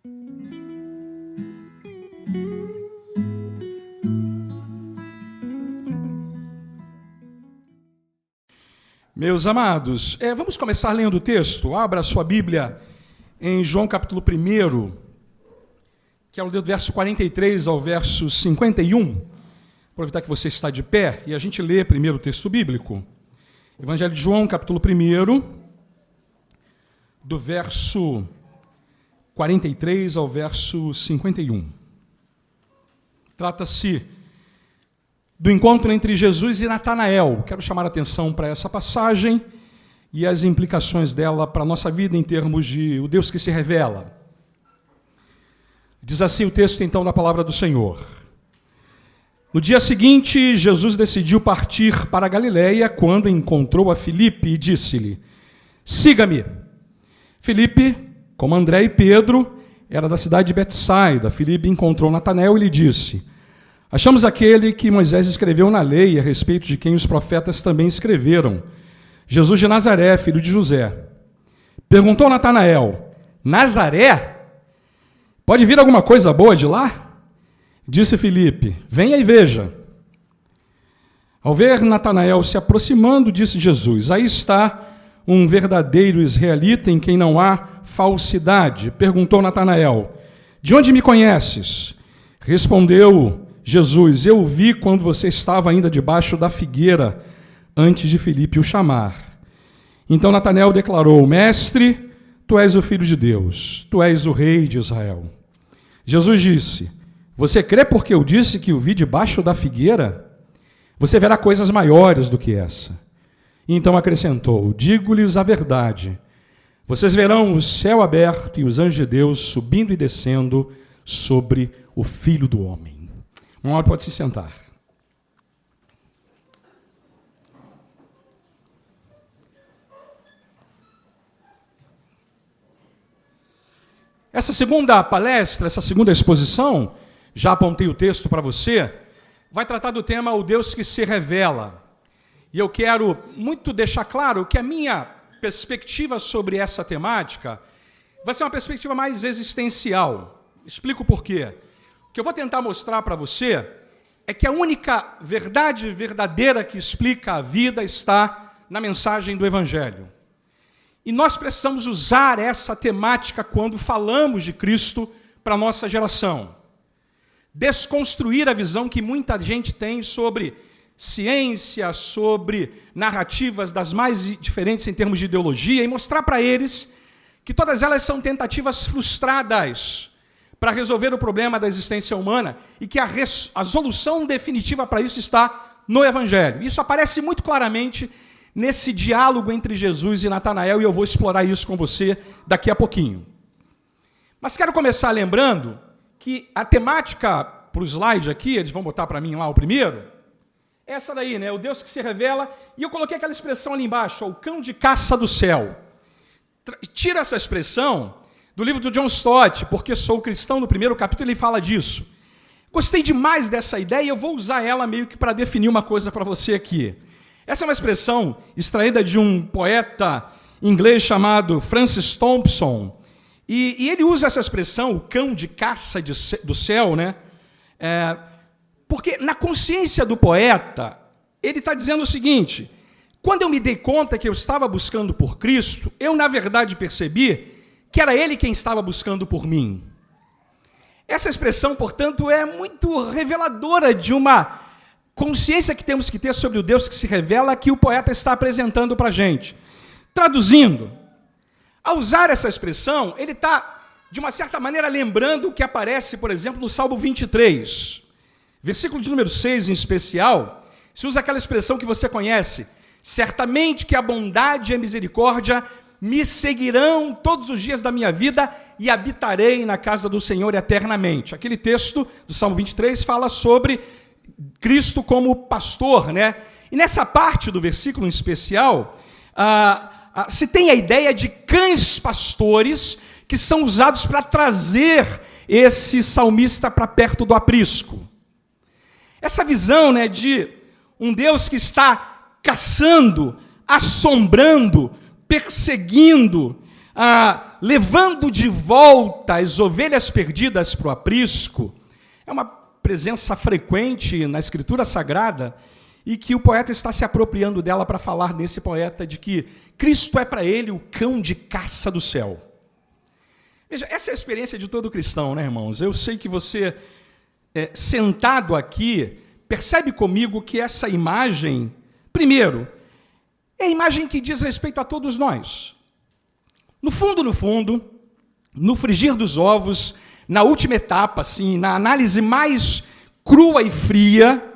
Meus amados, vamos começar lendo o texto. Abra a sua Bíblia em João capítulo 1, que é o do verso 43 ao verso 51. Aproveitar que você está de pé e a gente lê primeiro o texto bíblico. Evangelho de João, capítulo 1, do verso 43 ao verso 51. Trata-se do encontro entre Jesus e Natanael. Quero chamar a atenção para essa passagem e as implicações dela para a nossa vida em termos de o Deus que se revela. Diz assim o texto, então, da palavra do Senhor. No dia seguinte, Jesus decidiu partir para a Galileia quando encontrou a Filipe e disse-lhe: siga-me. Filipe, como André e Pedro, era da cidade de Betsaida. Filipe encontrou Natanael e lhe disse: achamos aquele que Moisés escreveu na lei, a respeito de quem os profetas também escreveram, Jesus de Nazaré, filho de José. Perguntou Natanael: Nazaré? Pode vir alguma coisa boa de lá? Disse Filipe: venha e veja. Ao ver Natanael se aproximando, disse Jesus: aí está um verdadeiro israelita em quem não há falsidade. Perguntou Natanael: de onde me conheces? Respondeu Jesus: eu o vi quando você estava ainda debaixo da figueira, antes de Filipe o chamar. Então Natanael declarou: mestre, tu és o Filho de Deus, tu és o Rei de Israel. Jesus disse: você crê porque eu disse que o vi debaixo da figueira? Você verá coisas maiores do que essa. E então acrescentou: digo-lhes a verdade, vocês verão o céu aberto e os anjos de Deus subindo e descendo sobre o Filho do Homem. Uma hora pode se sentar. Essa segunda palestra, essa segunda exposição, já apontei o texto para você, vai tratar do tema O Deus que se revela. E eu quero muito deixar claro que a minha perspectiva sobre essa temática vai ser uma perspectiva mais existencial. Explico por quê. O que eu vou tentar mostrar para você é que a única verdade verdadeira que explica a vida está na mensagem do Evangelho. E nós precisamos usar essa temática quando falamos de Cristo para a nossa geração. Desconstruir a visão que muita gente tem sobre ciência, sobre narrativas das mais diferentes em termos de ideologia, e mostrar para eles que todas elas são tentativas frustradas para resolver o problema da existência humana e que a solução definitiva para isso está no Evangelho. Isso aparece muito claramente nesse diálogo entre Jesus e Natanael, e eu vou explorar isso com você daqui a pouquinho. Mas quero começar lembrando que a temática para o slide aqui, eles vão botar para mim lá o primeiro, é essa daí, né? O Deus que se revela, e eu coloquei aquela expressão ali embaixo, o cão de caça do céu. Tira essa expressão do livro do John Stott, Porque Sou Cristão, no primeiro capítulo, ele fala disso. Gostei demais dessa ideia e eu vou usar ela meio que para definir uma coisa para você aqui. Essa é uma expressão extraída de um poeta inglês chamado Francis Thompson, e ele usa essa expressão, o cão de caça do céu, né? Porque na consciência do poeta, ele está dizendo o seguinte: quando eu me dei conta que eu estava buscando por Cristo, eu na verdade percebi que era Ele quem estava buscando por mim. Essa expressão, portanto, é muito reveladora de uma consciência que temos que ter sobre o Deus que se revela, que o poeta está apresentando para a gente. Traduzindo, ao usar essa expressão, ele está, de uma certa maneira, lembrando o que aparece, por exemplo, no Salmo 23. Versículo de número 6, em especial, se usa aquela expressão que você conhece: certamente que a bondade e a misericórdia me seguirão todos os dias da minha vida e habitarei na casa do Senhor eternamente. Aquele texto do Salmo 23 fala sobre Cristo como pastor, né? E nessa parte do versículo em especial, se tem a ideia de cães pastores que são usados para trazer esse salmista para perto do aprisco. Essa visão, né, de um Deus que está caçando, assombrando, perseguindo, levando de volta as ovelhas perdidas para o aprisco, é uma presença frequente na Escritura Sagrada e que o poeta está se apropriando dela para falar nesse poeta de que Cristo é para ele o cão de caça do céu. Veja, essa é a experiência de todo cristão, né, irmãos? Eu sei que você, sentado aqui, percebe comigo que essa imagem, primeiro, é a imagem que diz respeito a todos nós. No fundo, no frigir dos ovos, na última etapa, assim, na análise mais crua e fria,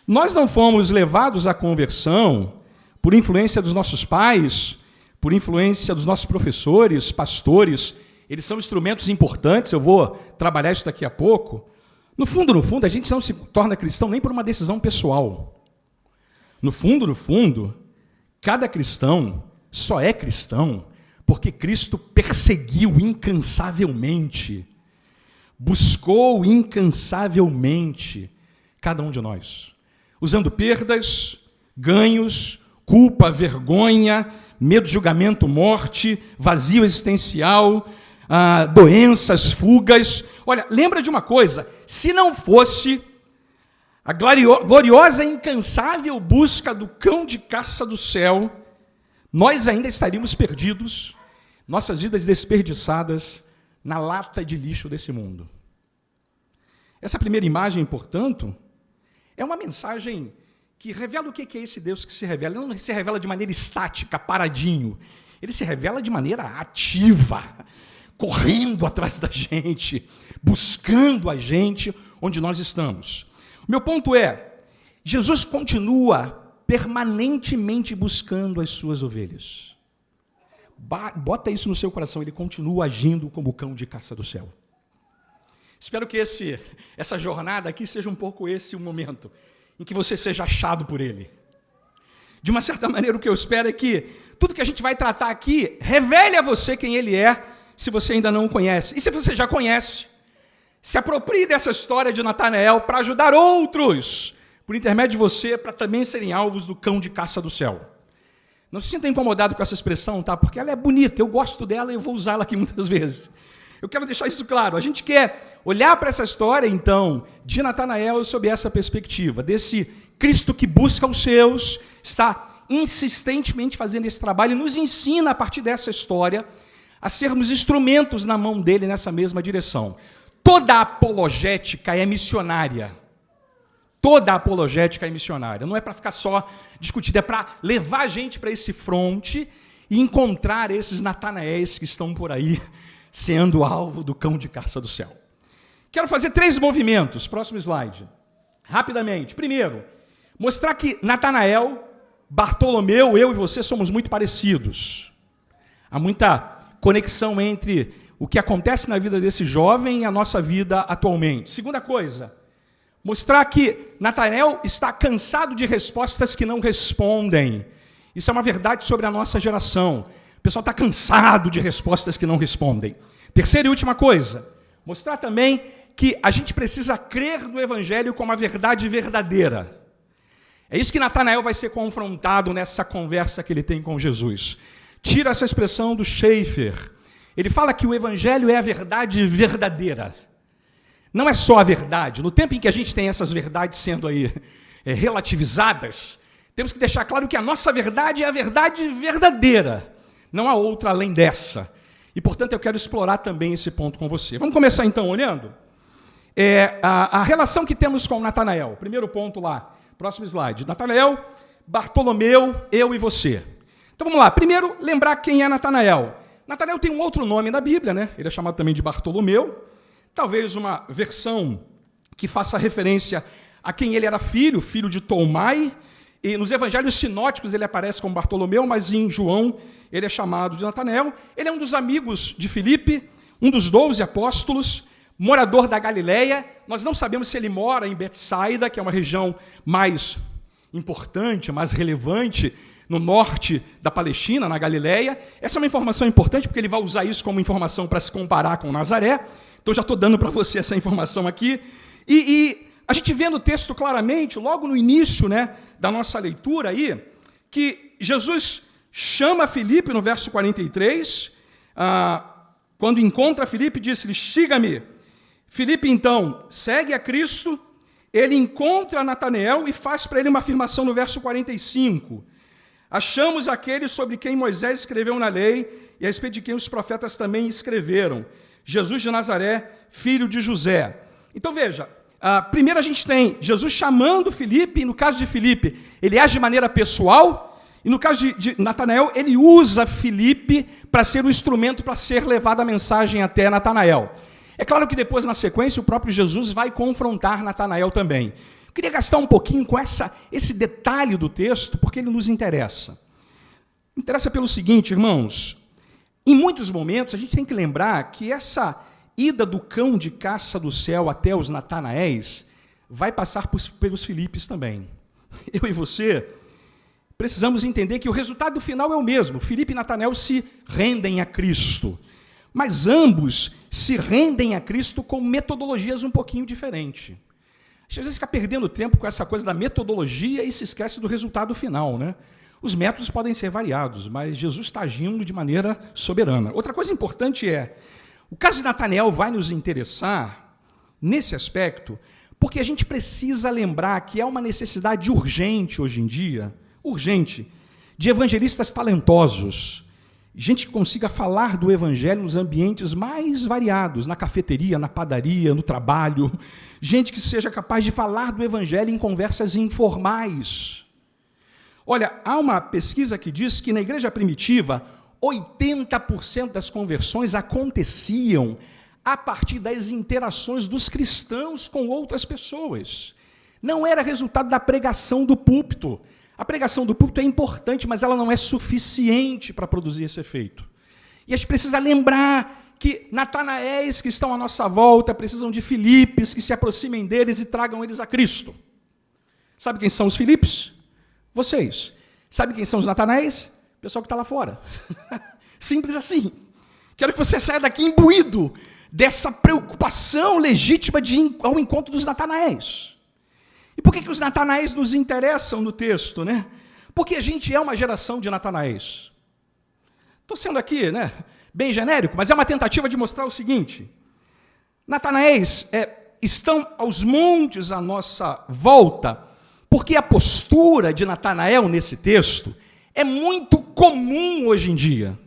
nós não fomos levados à conversão por influência dos nossos pais, por influência dos nossos professores, pastores. Eles são instrumentos importantes, eu vou trabalhar isso daqui a pouco. No fundo, a gente não se torna cristão nem por uma decisão pessoal. No fundo, cada cristão só é cristão porque Cristo perseguiu incansavelmente, buscou incansavelmente cada um de nós, usando perdas, ganhos, culpa, vergonha, medo de julgamento, morte, vazio existencial, doenças, fugas. Olha, lembra de uma coisa, se não fosse a gloriosa e incansável busca do cão de caça do céu, nós ainda estaríamos perdidos, nossas vidas desperdiçadas na lata de lixo desse mundo. Essa primeira imagem, portanto, é uma mensagem que revela o que é esse Deus que se revela. Ele não se revela de maneira estática, paradinho. Ele se revela de maneira ativa, correndo atrás da gente, buscando a gente onde nós estamos. O meu ponto é, Jesus continua permanentemente buscando as suas ovelhas. Bota isso no seu coração, ele continua agindo como o cão de caça do céu. Espero que essa jornada aqui seja um pouco esse o momento em que você seja achado por ele. De uma certa maneira, o que eu espero é que tudo que a gente vai tratar aqui revele a você quem ele é, se você ainda não o conhece. E se você já conhece, se aproprie dessa história de Natanael para ajudar outros, por intermédio de você, para também serem alvos do cão de caça do céu. Não se sinta incomodado com essa expressão, tá? Porque ela é bonita, eu gosto dela e eu vou usá-la aqui muitas vezes. Eu quero deixar isso claro. A gente quer olhar para essa história, então, de Natanael sob essa perspectiva, desse Cristo que busca os seus, está insistentemente fazendo esse trabalho e nos ensina, a partir dessa história, a sermos instrumentos na mão dele nessa mesma direção. Toda apologética é missionária. Toda apologética é missionária. Não é para ficar só discutida, é para levar a gente para esse fronte e encontrar esses Natanaéis que estão por aí sendo alvo do cão de caça do céu. Quero fazer 3 movimentos. Próximo slide. Rapidamente. Primeiro, mostrar que Natanael, Bartolomeu, eu e você somos muito parecidos. Há muita conexão entre o que acontece na vida desse jovem e a nossa vida atualmente. Segunda coisa, mostrar que Natanael está cansado de respostas que não respondem. Isso é uma verdade sobre a nossa geração. O pessoal está cansado de respostas que não respondem. Terceira e última coisa, mostrar também que a gente precisa crer no Evangelho como a verdade verdadeira. É isso que Natanael vai ser confrontado nessa conversa que ele tem com Jesus. Tira essa expressão do Schaeffer. Ele fala que o Evangelho é a verdade verdadeira. Não é só a verdade. No tempo em que a gente tem essas verdades sendo aí relativizadas, temos que deixar claro que a nossa verdade é a verdade verdadeira. Não há outra além dessa. E, portanto, eu quero explorar também esse ponto com você. Vamos começar, então, olhando a relação que temos com Natanael. Primeiro ponto lá, próximo slide. Natanael, Bartolomeu, eu e você. Então, vamos lá. Primeiro, lembrar quem é Natanael. Natanael tem um outro nome na Bíblia, né? Ele é chamado também de Bartolomeu. Talvez uma versão que faça referência a quem ele era filho de Tolmai. E nos evangelhos sinóticos ele aparece como Bartolomeu, mas em João ele é chamado de Natanael. Ele é um dos amigos de Filipe, um dos 12 apóstolos, morador da Galileia. Nós não sabemos se ele mora em Betsaida, que é uma região mais importante, mais relevante, no norte da Palestina, na Galileia. Essa é uma informação importante, porque ele vai usar isso como informação para se comparar com Nazaré. Então já estou dando para você essa informação aqui. E a gente vê no texto claramente, logo no início, né, da nossa leitura aí, que Jesus chama Filipe no verso 43, quando encontra Filipe, disse-lhe, siga-me. Filipe, então, segue a Cristo, ele encontra Natanael e faz para ele uma afirmação no verso 45. Achamos aquele sobre quem Moisés escreveu na lei e a respeito de quem os profetas também escreveram, Jesus de Nazaré, filho de José. Então, veja, primeiro a gente tem Jesus chamando Filipe, e no caso de Filipe, ele age de maneira pessoal, e no caso de Natanael, ele usa Filipe para ser o instrumento para ser levada a mensagem até Natanael. É claro que depois, na sequência, o próprio Jesus vai confrontar Natanael também. Eu queria gastar um pouquinho com esse detalhe do texto, porque ele nos interessa. Interessa pelo seguinte, irmãos, em muitos momentos a gente tem que lembrar que essa ida do cão de caça do céu até os Natanaéis vai passar pelos Filipes também. Eu e você precisamos entender que o resultado final é o mesmo. Filipe e Natanael se rendem a Cristo, mas ambos se rendem a Cristo com metodologias um pouquinho diferentes. Às vezes fica perdendo tempo com essa coisa da metodologia e se esquece do resultado final, né? Os métodos podem ser variados, mas Jesus está agindo de maneira soberana. Outra coisa importante o caso de Natanael vai nos interessar nesse aspecto, porque a gente precisa lembrar que há uma necessidade urgente hoje em dia, de evangelistas talentosos, gente que consiga falar do evangelho nos ambientes mais variados, na cafeteria, na padaria, no trabalho, gente que seja capaz de falar do evangelho em conversas informais. Olha, há uma pesquisa que diz que na igreja primitiva, 80% das conversões aconteciam a partir das interações dos cristãos com outras pessoas. Não era resultado da pregação do púlpito. A pregação do púlpito é importante, mas ela não é suficiente para produzir esse efeito. E a gente precisa lembrar que Natanaéis que estão à nossa volta precisam de Filipes que se aproximem deles e tragam eles a Cristo. Sabe quem são os Filipes? Vocês. Sabe quem são os Natanaéis? O pessoal que está lá fora. Simples assim. Quero que você saia daqui imbuído dessa preocupação legítima de ir ao encontro dos Natanaéis. E por que os Natanaéis nos interessam no texto, né? Porque a gente é uma geração de Natanaéis. Estou sendo aqui, né, bem genérico, mas é uma tentativa de mostrar o seguinte. Natanaéis estão aos montes à nossa volta, porque a postura de Natanael nesse texto é muito comum hoje em dia.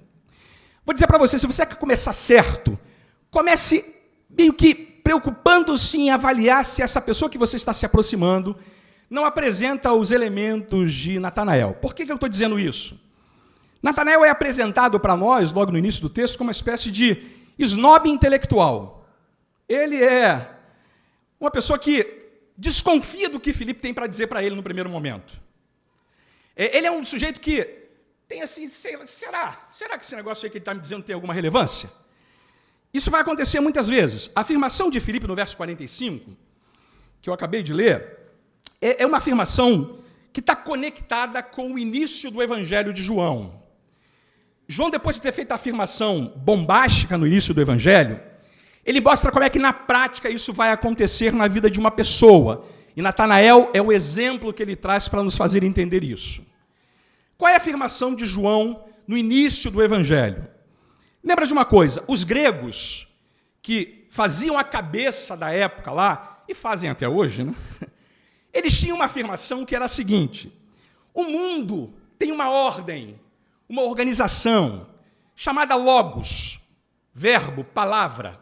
Vou dizer para você, se você quer começar certo, comece meio que preocupando-se em avaliar se essa pessoa que você está se aproximando não apresenta os elementos de Natanael. Por que eu estou dizendo isso? Natanael é apresentado para nós, logo no início do texto, como uma espécie de snob intelectual. Ele é uma pessoa que desconfia do que Filipe tem para dizer para ele no primeiro momento. Ele é um sujeito que tem assim, será que esse negócio aí que ele está me dizendo tem alguma relevância? Isso vai acontecer muitas vezes. A afirmação de Filipe no verso 45, que eu acabei de ler, é uma afirmação que está conectada com o início do Evangelho de João. João, depois de ter feito a afirmação bombástica no início do Evangelho, ele mostra como é que na prática isso vai acontecer na vida de uma pessoa. E Natanael é o exemplo que ele traz para nos fazer entender isso. Qual é a afirmação de João no início do Evangelho? Lembra de uma coisa, os gregos que faziam a cabeça da época lá, e fazem até hoje, né? Eles tinham uma afirmação que era a seguinte: o mundo tem uma ordem, uma organização, chamada logos, verbo, palavra.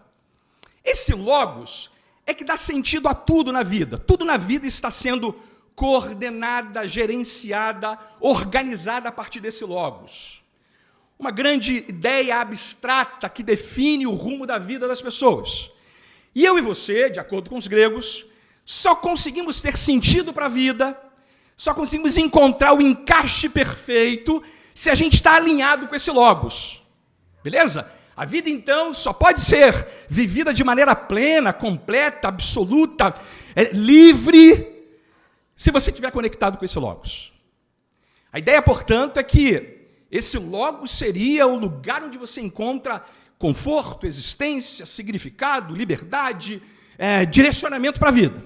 Esse logos é que dá sentido a tudo na vida. Tudo na vida está sendo coordenada, gerenciada, organizada a partir desse logos. Uma grande ideia abstrata que define o rumo da vida das pessoas. E eu e você, de acordo com os gregos, só conseguimos ter sentido para a vida, só conseguimos encontrar o encaixe perfeito se a gente está alinhado com esse logos. Beleza? A vida, então, só pode ser vivida de maneira plena, completa, absoluta, livre, se você estiver conectado com esse logos. A ideia, portanto, é que esse logos seria o lugar onde você encontra conforto, existência, significado, liberdade, direcionamento para a vida.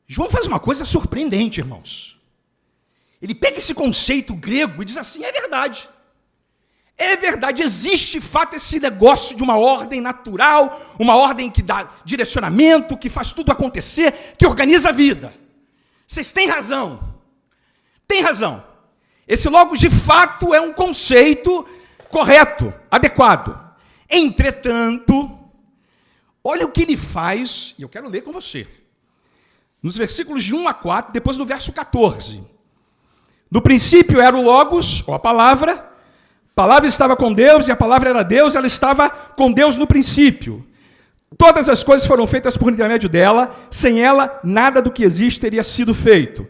João faz uma coisa surpreendente, irmãos. Ele pega esse conceito grego e diz assim, é verdade. É verdade, existe, de fato, esse negócio de uma ordem natural, uma ordem que dá direcionamento, que faz tudo acontecer, que organiza a vida. Vocês têm razão. Tem razão. Esse logos, de fato, é um conceito correto, adequado. Entretanto, olha o que ele faz, e eu quero ler com você. Nos versículos de 1 a 4, depois no verso 14. No princípio era o logos, ou a palavra estava com Deus, e a palavra era Deus, ela estava com Deus no princípio. Todas as coisas foram feitas por intermédio dela, sem ela, nada do que existe teria sido feito.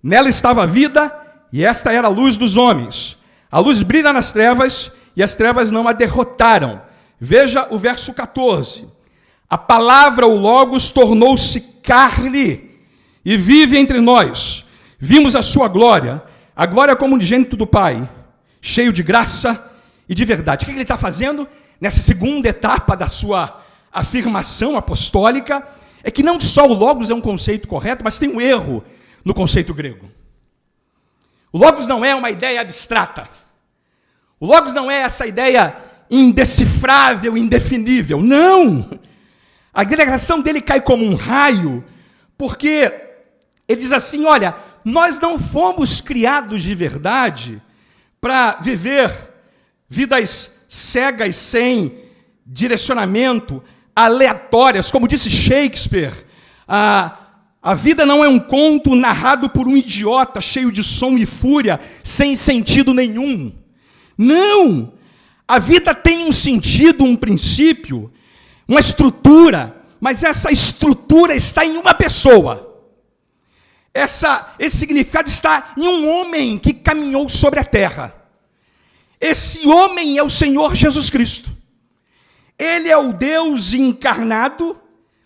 Nela estava a vida, e esta era a luz dos homens. A luz brilha nas trevas, e as trevas não a derrotaram. Veja o verso 14. A palavra, o logos, tornou-se carne, e vive entre nós. Vimos a sua glória, a glória como unigênito do Pai, cheio de graça e de verdade. O que ele está fazendo nessa segunda etapa da sua afirmação apostólica? É que não só o logos é um conceito correto, mas tem um erro no conceito grego. O logos não é uma ideia abstrata. O logos não é essa ideia indecifrável, indefinível. Não! A agregação dele cai como um raio, porque ele diz assim, olha, nós não fomos criados de verdade para viver vidas cegas, sem direcionamento, aleatórias, como disse Shakespeare. A vida não é um conto narrado por um idiota, cheio de som e fúria, sem sentido nenhum. Não! A vida tem um sentido, um princípio, uma estrutura, mas essa estrutura está em uma pessoa. Esse significado está em um homem que caminhou sobre a terra. Esse homem é o Senhor Jesus Cristo. Ele é o Deus encarnado,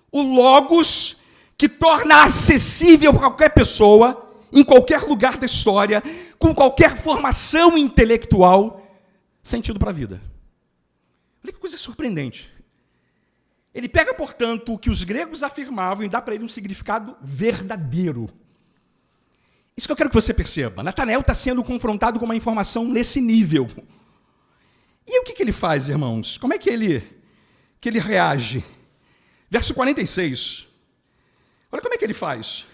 o Logos, que torna acessível para qualquer pessoa, em qualquer lugar da história, com qualquer formação intelectual, sentido para a vida. Olha que coisa surpreendente. Ele pega, portanto, o que os gregos afirmavam e dá para ele um significado verdadeiro. Isso que eu quero que você perceba. Natanael está sendo confrontado com uma informação nesse nível. E o que ele faz, irmãos? Como é que ele reage? Verso 46. Olha como é que ele faz.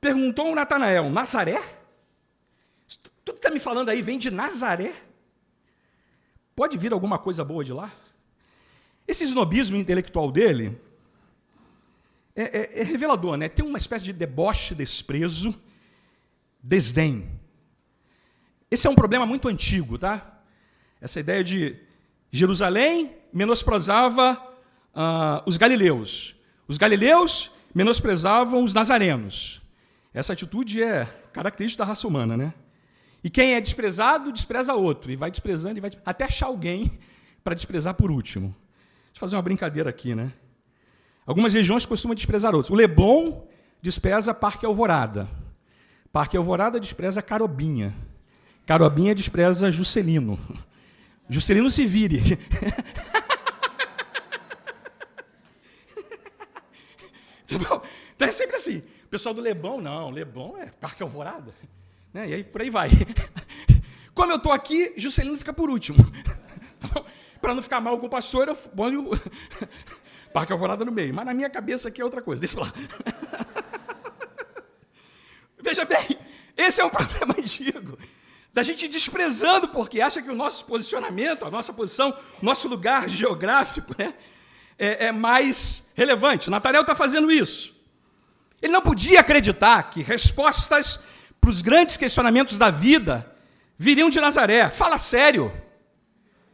Perguntou Natanael, Nazaré? Tudo que está me falando aí vem de Nazaré? Pode vir alguma coisa boa de lá? Esse snobismo intelectual dele é revelador, né? Tem uma espécie de deboche, desprezo, desdém. Esse é um problema muito antigo, tá? Essa ideia de Jerusalém menosprezava os galileus. Os galileus menosprezavam os nazarenos. Essa atitude é característica da raça humana, né? E quem é desprezado, despreza outro. E vai desprezando, até achar alguém para desprezar por último. Deixa eu fazer uma brincadeira aqui, né? Algumas regiões costumam desprezar outros. O Leblon despreza Parque Alvorada. Parque Alvorada despreza Carobinha. Carobinha despreza Juscelino. Juscelino se vire. Então é sempre assim. O pessoal do Leblon, não, Leblon é Parque Alvorada. Né? E aí por aí vai. Como eu estou aqui, Juscelino fica por último. Para não ficar mal com o pastor, eu ponho Parque Alvorada no meio. Mas na minha cabeça aqui é outra coisa. Deixa lá. Veja bem, esse é um problema antigo. Da gente desprezando, porque acha que o nosso posicionamento, a nossa posição, nosso lugar geográfico, né, é mais relevante. Natanael está fazendo isso. Ele não podia acreditar que respostas para os grandes questionamentos da vida viriam de Nazaré. Fala sério.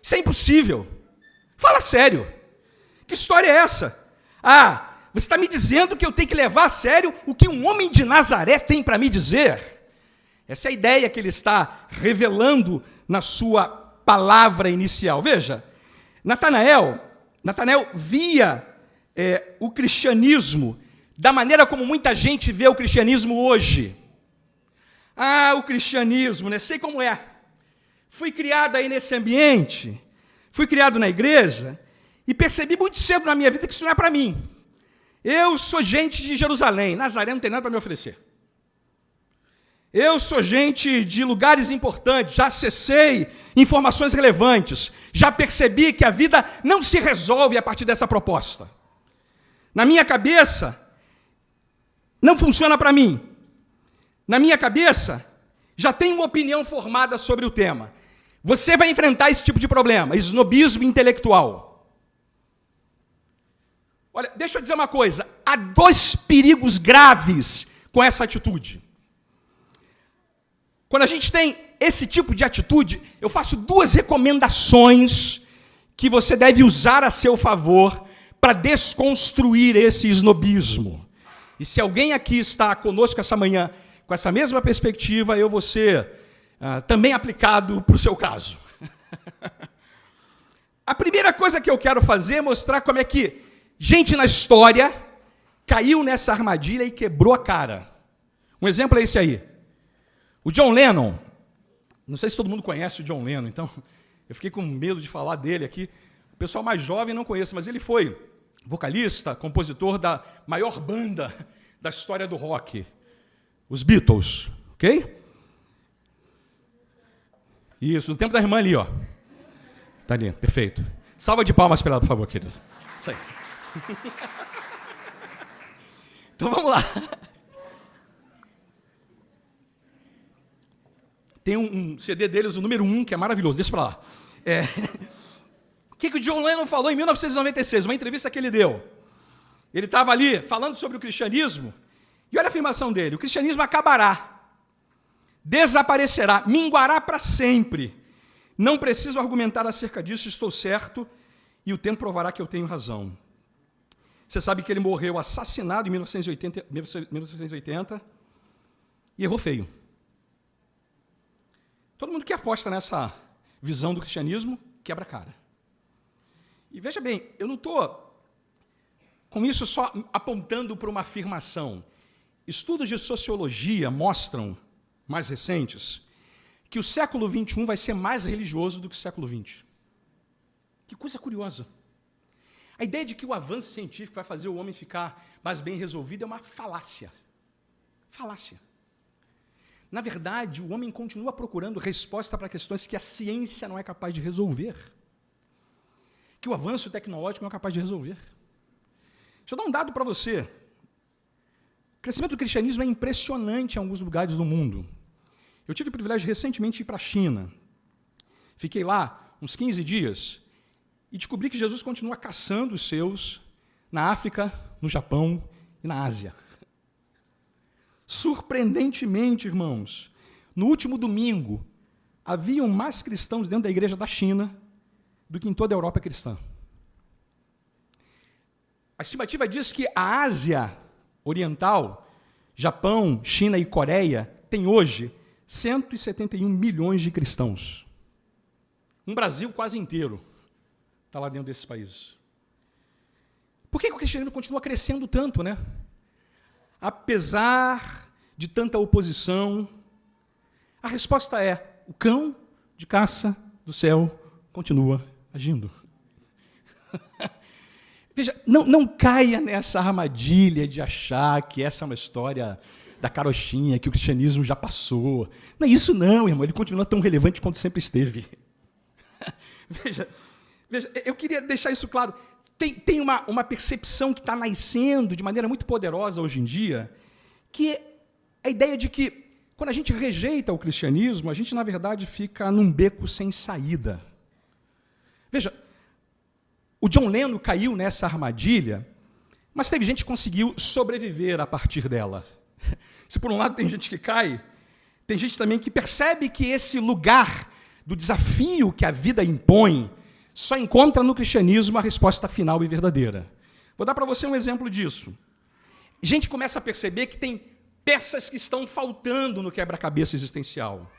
Isso é impossível. Fala sério. Que história é essa? Você está me dizendo que eu tenho que levar a sério o que um homem de Nazaré tem para me dizer? Essa é a ideia que ele está revelando na sua palavra inicial. Veja, Natanael via o cristianismo da maneira como muita gente vê o cristianismo hoje. O cristianismo, né? Sei como é. Fui criado aí nesse ambiente, fui criado na igreja e percebi muito cedo na minha vida que isso não é para mim. Eu sou gente de Jerusalém, Nazaré não tem nada para me oferecer. Eu sou gente de lugares importantes, já acessei informações relevantes, já percebi que a vida não se resolve a partir dessa proposta. Na minha cabeça, não funciona para mim. Na minha cabeça, já tenho uma opinião formada sobre o tema. Você vai enfrentar esse tipo de problema, esnobismo intelectual. Olha, deixa eu dizer uma coisa, há 2 perigos graves com essa atitude. Quando a gente tem esse tipo de atitude, eu faço 2 recomendações que você deve usar a seu favor para desconstruir esse esnobismo. E se alguém aqui está conosco essa manhã com essa mesma perspectiva, eu vou ser também aplicado para o seu caso. A primeira coisa que eu quero fazer é mostrar como é que gente na história caiu nessa armadilha e quebrou a cara. Um exemplo é esse aí. O John Lennon, não sei se todo mundo conhece o John Lennon, então eu fiquei com medo de falar dele aqui. O pessoal mais jovem não conhece, mas ele foi vocalista, compositor da maior banda da história do rock, os Beatles, ok? Isso, no tempo da irmã ali, ó. Tá ali, perfeito. Salva de palmas para ela, por favor, querido. Isso aí. Então vamos lá. Tem um CD deles, o número 1, que é maravilhoso. Deixa para lá. O que o John Lennon falou em 1996, uma entrevista que ele deu. Ele estava ali falando sobre o cristianismo, e olha a afirmação dele: o cristianismo acabará, desaparecerá, minguará para sempre. Não preciso argumentar acerca disso, estou certo, e o tempo provará que eu tenho razão. Você sabe que ele morreu assassinado em 1980 e errou feio. Todo mundo que aposta nessa visão do cristianismo quebra a cara. E veja bem, eu não estou com isso só apontando para uma afirmação. Estudos de sociologia mostram, mais recentes, que o século XXI vai ser mais religioso do que o século XX. Que coisa curiosa. A ideia de que o avanço científico vai fazer o homem ficar mais bem resolvido é uma falácia. Falácia. Na verdade, o homem continua procurando resposta para questões que a ciência não é capaz de resolver. Que o avanço tecnológico não é capaz de resolver. Deixa eu dar um dado para você. O crescimento do cristianismo é impressionante em alguns lugares do mundo. Eu tive o privilégio recentemente de ir para a China. Fiquei lá uns 15 dias e descobri que Jesus continua caçando os seus na África, no Japão e na Ásia. Surpreendentemente, irmãos, no último domingo, haviam mais cristãos dentro da igreja da China do que em toda a Europa cristã. A estimativa diz que a Ásia Oriental, Japão, China e Coreia, tem hoje 171 milhões de cristãos. Um Brasil quase inteiro está lá dentro desses países. Por que o cristianismo continua crescendo tanto, né? Apesar de tanta oposição, a resposta é: o cão de caça do céu continua agindo. Veja, não caia nessa armadilha de achar que essa é uma história da carochinha, que o cristianismo já passou. Não é isso não, irmão, ele continua tão relevante quanto sempre esteve. Veja, eu queria deixar isso claro. Tem uma percepção que está nascendo de maneira muito poderosa hoje em dia, que é a ideia de que, quando a gente rejeita o cristianismo, a gente, na verdade, fica num beco sem saída. Veja, o John Lennon caiu nessa armadilha, mas teve gente que conseguiu sobreviver a partir dela. Se por um lado tem gente que cai, tem gente também que percebe que esse lugar do desafio que a vida impõe só encontra no cristianismo a resposta final e verdadeira. Vou dar para você um exemplo disso. Gente começa a perceber que tem peças que estão faltando no quebra-cabeça existencial.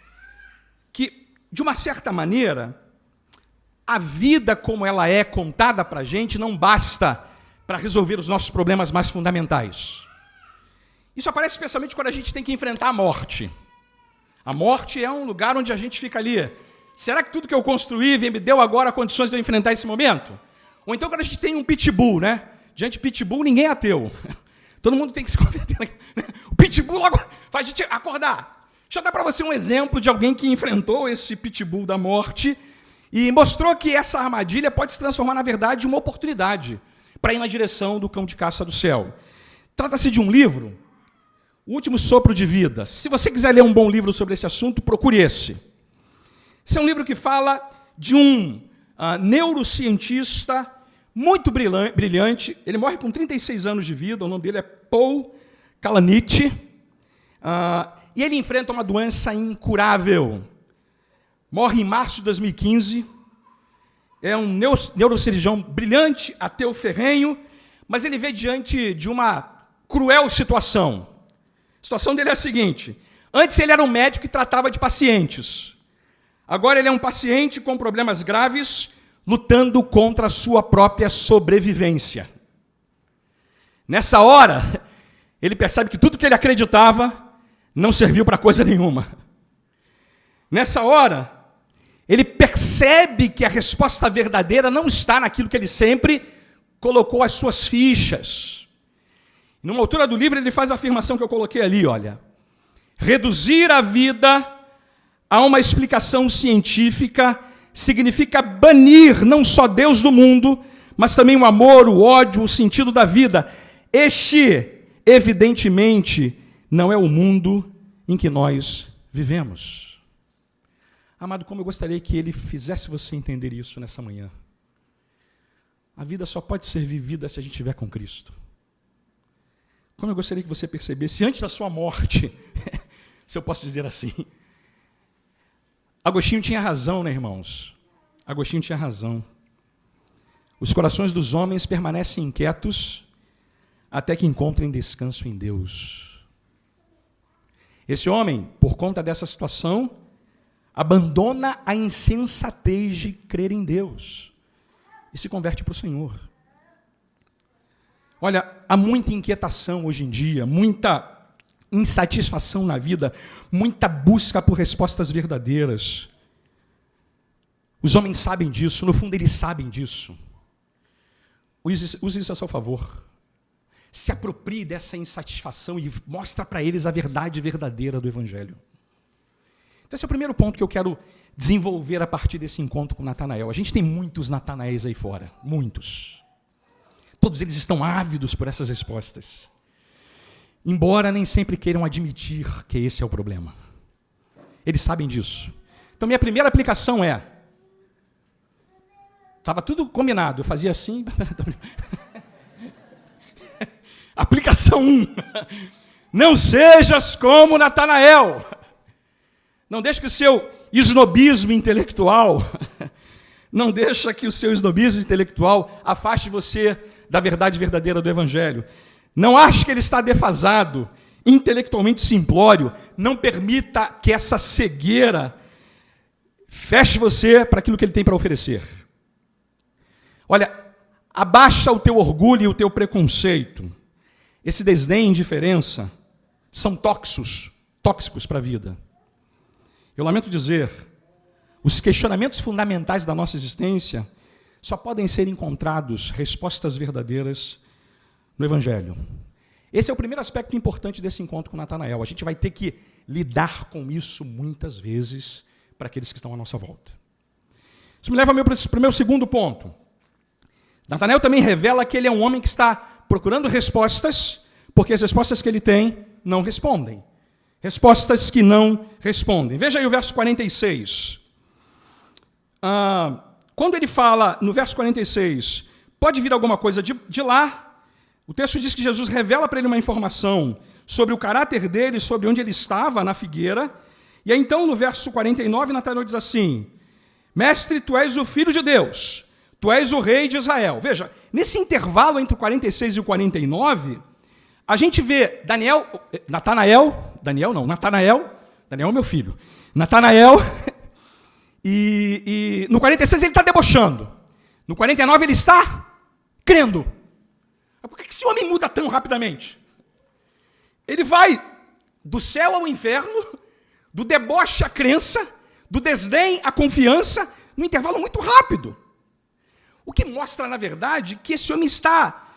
Que, de uma certa maneira, a vida como ela é contada para a gente não basta para resolver os nossos problemas mais fundamentais. Isso aparece especialmente quando a gente tem que enfrentar a morte. A morte é um lugar onde a gente fica ali. Será que tudo que eu construí me deu agora condições de eu enfrentar esse momento? Ou então quando a gente tem um pitbull, né? Diante de pitbull, ninguém é ateu. Todo mundo tem que se converter. O pitbull logo faz a gente acordar. Deixa eu dar para você um exemplo de alguém que enfrentou esse pitbull da morte e mostrou que essa armadilha pode se transformar, na verdade, em uma oportunidade para ir na direção do cão de caça do céu. Trata-se de um livro, O Último Sopro de Vida. Se você quiser ler um bom livro sobre esse assunto, procure esse. Esse é um livro que fala de um neurocientista muito brilhante. Ele morre com 36 anos de vida, o nome dele é Paul Kalanick. E ele enfrenta uma doença incurável. Morre em março de 2015. É um neurocirurgião brilhante, ateu ferrenho, mas ele vê diante de uma cruel situação. A situação dele é a seguinte: antes ele era um médico que tratava de pacientes. Agora ele é um paciente com problemas graves, lutando contra a sua própria sobrevivência. Nessa hora, ele percebe que tudo que ele acreditava não serviu para coisa nenhuma. Nessa hora, ele percebe que a resposta verdadeira não está naquilo que ele sempre colocou as suas fichas. Numa altura do livro, ele faz a afirmação que eu coloquei ali, olha. Reduzir a vida a uma explicação científica significa banir não só Deus do mundo, mas também o amor, o ódio, o sentido da vida. Este, evidentemente, não é o mundo em que nós vivemos. Amado, como eu gostaria que ele fizesse você entender isso nessa manhã. A vida só pode ser vivida se a gente estiver com Cristo. Como eu gostaria que você percebesse, antes da sua morte, se eu posso dizer assim. Agostinho tinha razão, né, irmãos? Agostinho tinha razão. Os corações dos homens permanecem inquietos até que encontrem descanso em Deus. Esse homem, por conta dessa situação, abandona a insensatez de crer em Deus e se converte para o Senhor. Olha, há muita inquietação hoje em dia, muita insatisfação na vida, muita busca por respostas verdadeiras. Os homens sabem disso, no fundo eles sabem disso. Use isso a seu favor. Se aproprie dessa insatisfação e mostra para eles a verdade verdadeira do Evangelho. Então esse é o primeiro ponto que eu quero desenvolver a partir desse encontro com Natanael. A gente tem muitos Natanaéis aí fora, muitos. Todos eles estão ávidos por essas respostas. Embora nem sempre queiram admitir que esse é o problema. Eles sabem disso. Então minha primeira aplicação é, estava tudo combinado, eu fazia assim. Aplicação 1. Não sejas como Natanael. Não deixe que o seu esnobismo intelectual, não deixa que o seu esnobismo intelectual afaste você da verdade verdadeira do Evangelho. Não ache que ele está defasado, intelectualmente simplório. Não permita que essa cegueira feche você para aquilo que ele tem para oferecer. Olha, abaixa o teu orgulho e o teu preconceito. Esse desdém e indiferença são tóxicos para a vida. Eu lamento dizer, os questionamentos fundamentais da nossa existência só podem ser encontrados respostas verdadeiras no Evangelho. Esse é o primeiro aspecto importante desse encontro com Natanael. A gente vai ter que lidar com isso muitas vezes para aqueles que estão à nossa volta. Isso me leva para o meu segundo ponto. Natanael também revela que ele é um homem que está procurando respostas, porque as respostas que ele tem não respondem. Respostas que não respondem. Veja aí o verso 46. Quando ele fala, no verso 46, pode vir alguma coisa de lá, o texto diz que Jesus revela para ele uma informação sobre o caráter dele, sobre onde ele estava na figueira, e aí então no verso 49, Natanael diz assim, Mestre, tu és o Filho de Deus, tu és o Rei de Israel. Veja, nesse intervalo entre o 46 e o 49, a gente vê Natanael é meu filho, Natanael, e no 46 ele está debochando, no 49 ele está crendo. Por que esse homem muda tão rapidamente? Ele vai do céu ao inferno, do deboche à crença, do desdém à confiança, num intervalo muito rápido. O que mostra, na verdade, que esse homem está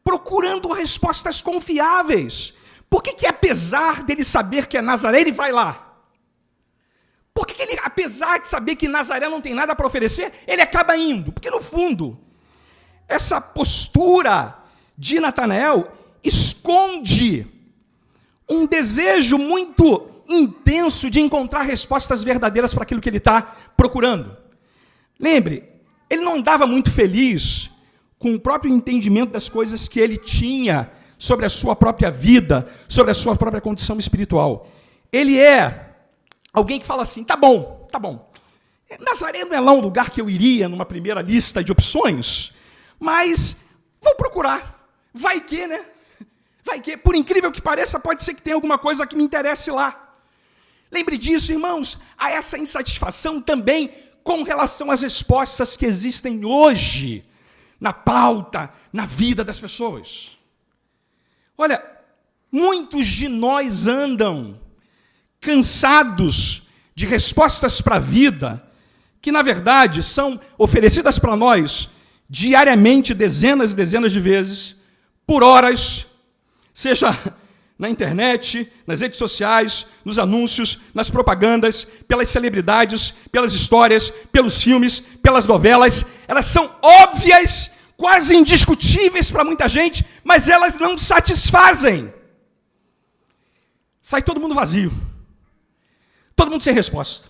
procurando respostas confiáveis. Por que apesar dele saber que é Nazaré, ele vai lá? Por que ele, apesar de saber que Nazaré não tem nada para oferecer, ele acaba indo? Porque, no fundo, essa postura de Natanael esconde um desejo muito intenso de encontrar respostas verdadeiras para aquilo que ele está procurando. Lembre, ele não andava muito feliz com o próprio entendimento das coisas que ele tinha sobre a sua própria vida, sobre a sua própria condição espiritual. Ele é alguém que fala assim, tá bom. Nazaré não é lá um lugar que eu iria numa primeira lista de opções, mas vou procurar. Vai que, né? Vai que, por incrível que pareça, pode ser que tenha alguma coisa que me interesse lá. Lembre disso, irmãos, há essa insatisfação também com relação às respostas que existem hoje na pauta, na vida das pessoas. Olha, muitos de nós andam cansados de respostas para a vida, que na verdade são oferecidas para nós diariamente, dezenas e dezenas de vezes, por horas, seja na internet, nas redes sociais, nos anúncios, nas propagandas, pelas celebridades, pelas histórias, pelos filmes, pelas novelas. Elas são óbvias, quase indiscutíveis para muita gente, mas elas não satisfazem. Sai todo mundo vazio. Todo mundo sem resposta.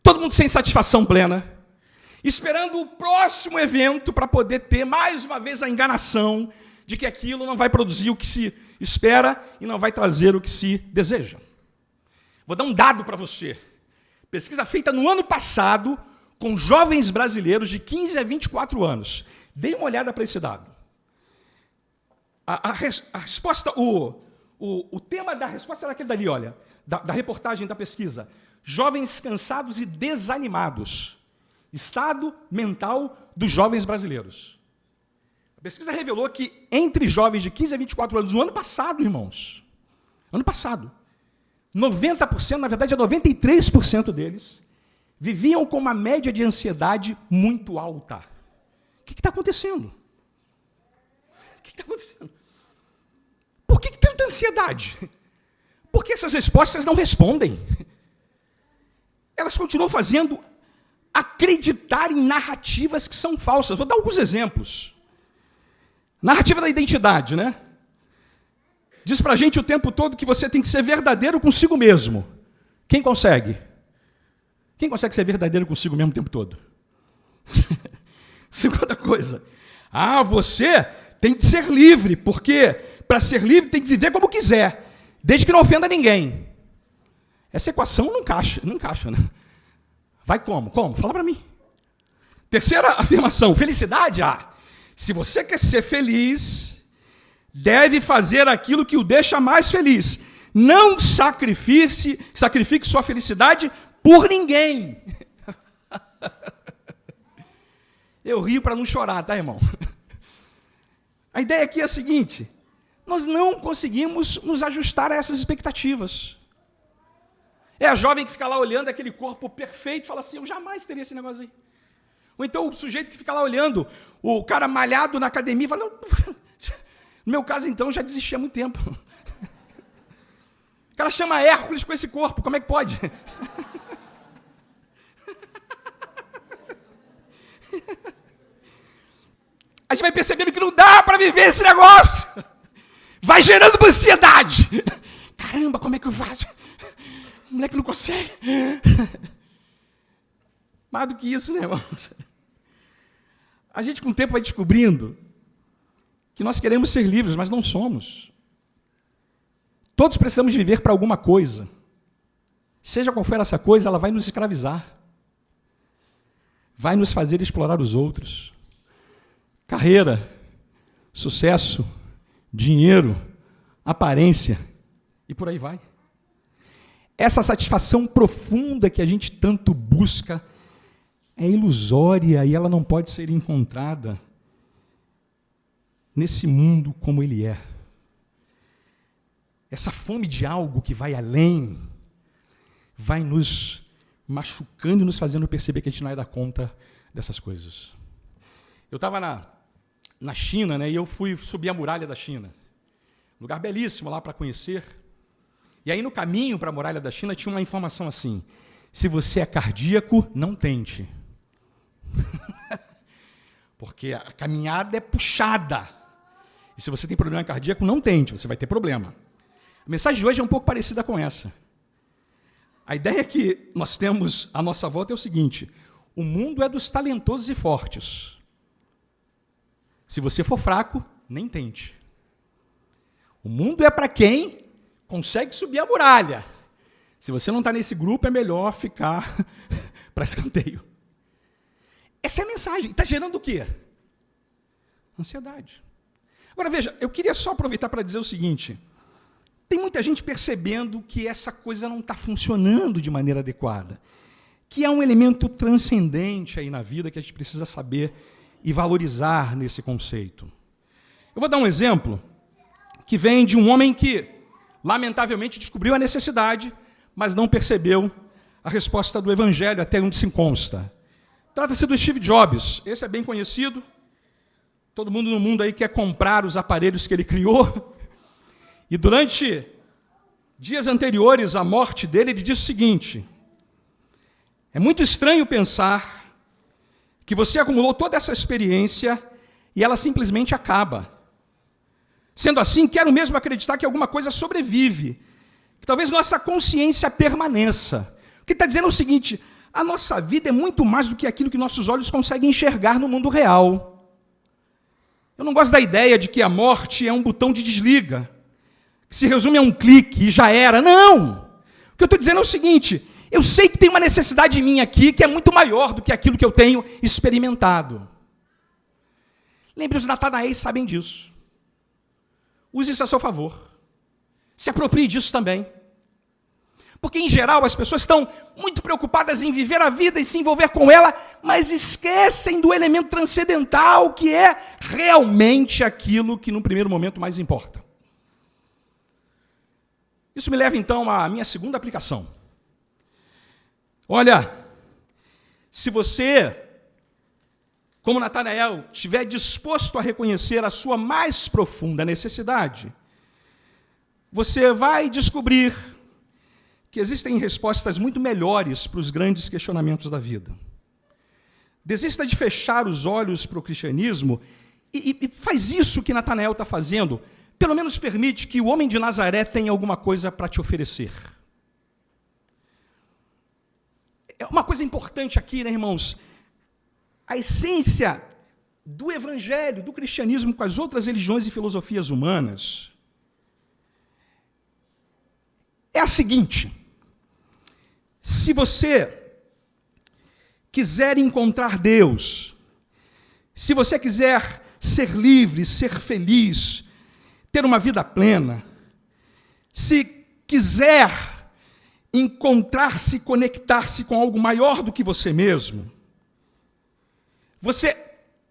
Todo mundo sem satisfação plena. Esperando o próximo evento para poder ter, mais uma vez, a enganação de que aquilo não vai produzir o que se espera e não vai trazer o que se deseja. Vou dar um dado para você. Pesquisa feita no ano passado com jovens brasileiros de 15 a 24 anos. Dê uma olhada para esse dado. A resposta, o tema da resposta era aquele dali, olha, da reportagem da pesquisa. Jovens cansados e desanimados. Estado mental dos jovens brasileiros. A pesquisa revelou que entre jovens de 15 a 24 anos, no ano passado, irmãos, 90%, na verdade, 93% deles, viviam com uma média de ansiedade muito alta. O que está acontecendo? O que está acontecendo? Por que tanta ansiedade? Porque essas respostas não respondem. Elas continuam fazendo acreditar em narrativas que são falsas. Vou dar alguns exemplos. Narrativa da identidade, né? Diz pra gente o tempo todo que você tem que ser verdadeiro consigo mesmo. Quem consegue? Quem consegue ser verdadeiro consigo mesmo o tempo todo? Segunda coisa. Você tem que ser livre, porque para ser livre tem que viver como quiser, desde que não ofenda ninguém. Essa equação não encaixa, né? Vai como? Como? Fala para mim. Terceira afirmação, felicidade. Se você quer ser feliz, deve fazer aquilo que o deixa mais feliz. Não sacrifique sua felicidade por ninguém. Eu rio para não chorar, tá, irmão? A ideia aqui é a seguinte: nós não conseguimos nos ajustar a essas expectativas. É a jovem que fica lá olhando aquele corpo perfeito e fala assim, eu jamais teria esse negócio aí. Ou então o sujeito que fica lá olhando o cara malhado na academia e fala, não, no meu caso então já desisti há muito tempo. O cara chama Hércules com esse corpo, como é que pode? A gente vai percebendo que não dá para viver esse negócio. Vai gerando uma ansiedade. Caramba, como é que eu faço? O moleque não consegue. Mais do que isso, né, irmãos? A gente, com o tempo, vai descobrindo que nós queremos ser livres, mas não somos. Todos precisamos viver para alguma coisa. Seja qual for essa coisa, ela vai nos escravizar. Vai nos fazer explorar os outros. Carreira, sucesso, dinheiro, aparência, e por aí vai. Essa satisfação profunda que a gente tanto busca é ilusória e ela não pode ser encontrada nesse mundo como ele é. Essa fome de algo que vai além vai nos machucando e nos fazendo perceber que a gente não vai dar conta dessas coisas. Eu estava na China, né, e eu fui subir a muralha da China. Um lugar belíssimo lá para conhecer. E aí, no caminho para a muralha da China, tinha uma informação assim: Se você é cardíaco, não tente. Porque a caminhada é puxada. E se você tem problema cardíaco, não tente, você vai ter problema. A mensagem de hoje é um pouco parecida com essa. A ideia que nós temos à nossa volta é o seguinte: o mundo é dos talentosos e fortes. Se você for fraco, nem tente. O mundo é para quem consegue subir a muralha. Se você não está nesse grupo, é melhor ficar para escanteio. Essa é a mensagem. Está gerando o quê? Ansiedade. Agora, veja, eu queria só aproveitar para dizer o seguinte: tem muita gente percebendo que essa coisa não está funcionando de maneira adequada, que há um elemento transcendente aí na vida que a gente precisa saber e valorizar nesse conceito. Eu vou dar um exemplo que vem de um homem que, lamentavelmente, descobriu a necessidade, mas não percebeu a resposta do Evangelho, até onde se consta. Trata-se do Steve Jobs. Esse é bem conhecido. Todo mundo no mundo aí quer comprar os aparelhos que ele criou. E durante dias anteriores à morte dele, ele disse o seguinte: é muito estranho pensar que você acumulou toda essa experiência e ela simplesmente acaba. Sendo assim, quero mesmo acreditar que alguma coisa sobrevive, que talvez nossa consciência permaneça. O que ele está dizendo é o seguinte: a nossa vida é muito mais do que aquilo que nossos olhos conseguem enxergar no mundo real. Eu não gosto da ideia de que a morte é um botão de desliga, que se resume a um clique e já era. Não! O que eu estou dizendo é o seguinte: eu sei que tem uma necessidade minha aqui que é muito maior do que aquilo que eu tenho experimentado. Lembre, os natanaéis sabem disso. Use isso a seu favor. Se aproprie disso também. Porque, em geral, as pessoas estão muito preocupadas em viver a vida e se envolver com ela, mas esquecem do elemento transcendental, que é realmente aquilo que, no primeiro momento, mais importa. Isso me leva, então, à minha segunda aplicação. Olha, se você, como Natanael, estiver disposto a reconhecer a sua mais profunda necessidade, você vai descobrir que existem respostas muito melhores para os grandes questionamentos da vida. Desista de fechar os olhos para o cristianismo e faz isso que Natanael está fazendo. Pelo menos permite que o homem de Nazaré tenha alguma coisa para te oferecer. É uma coisa importante aqui, né, irmãos? A essência do evangelho, do cristianismo com as outras religiões e filosofias humanas é a seguinte: se você quiser encontrar Deus, se você quiser ser livre, ser feliz, ter uma vida plena, se quiser encontrar-se, conectar-se com algo maior do que você mesmo, você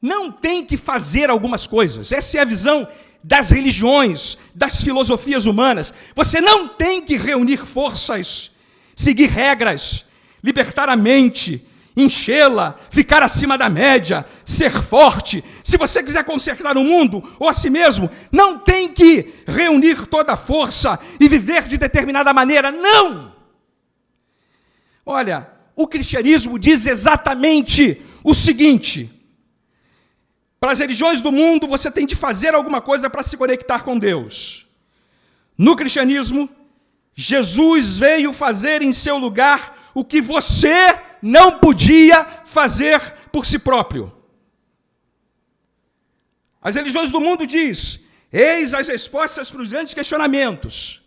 não tem que fazer algumas coisas. Essa é a visão das religiões, das filosofias humanas. Você não tem que reunir forças, seguir regras, libertar a mente, enchê-la, ficar acima da média, ser forte. Se você quiser consertar o mundo ou a si mesmo, não tem que reunir toda a força e viver de determinada maneira. Não! Olha, o cristianismo diz exatamente o seguinte: para as religiões do mundo, você tem de fazer alguma coisa para se conectar com Deus. No cristianismo, Jesus veio fazer em seu lugar o que você não podia fazer por si próprio. As religiões do mundo diz: eis as respostas para os grandes questionamentos.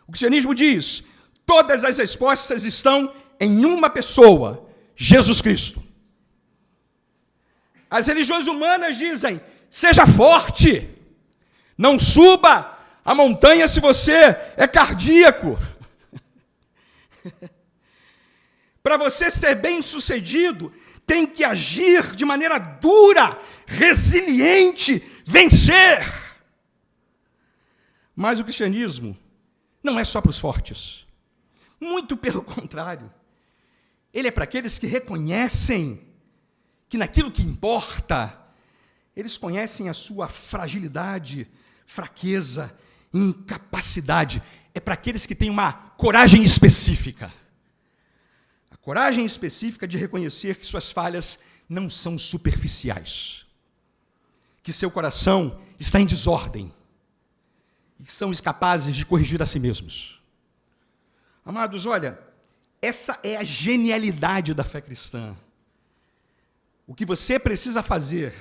O cristianismo diz: todas as respostas estão em uma pessoa, Jesus Cristo. As religiões humanas dizem: seja forte, não suba a montanha se você é cardíaco. Para você ser bem-sucedido, tem que agir de maneira dura, resiliente, vencer. Mas o cristianismo não é só para os fortes. Muito pelo contrário. Ele é para aqueles que reconhecem que naquilo que importa, eles conhecem a sua fragilidade, fraqueza, incapacidade. É para aqueles que têm uma coragem específica. A Coragem específica de reconhecer que suas falhas não são superficiais, que seu coração está em desordem e que são incapazes de corrigir a si mesmos. Amados, olha, essa é a genialidade da fé cristã. O que você precisa fazer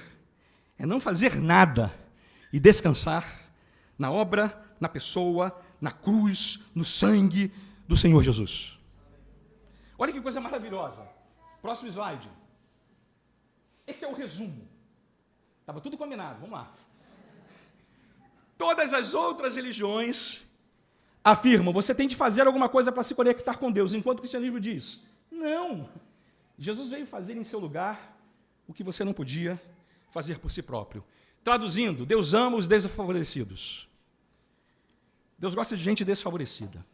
é não fazer nada e descansar na obra, na pessoa, na cruz, no sangue do Senhor Jesus. Olha que coisa maravilhosa. Próximo slide. Esse é o resumo. Estava tudo combinado, vamos lá. Todas as outras religiões afirmam, você tem de fazer alguma coisa para se conectar com Deus, enquanto o cristianismo diz, não. Jesus veio fazer em seu lugar o que você não podia fazer por si próprio. Traduzindo, Deus ama os desfavorecidos. Deus gosta de gente desfavorecida.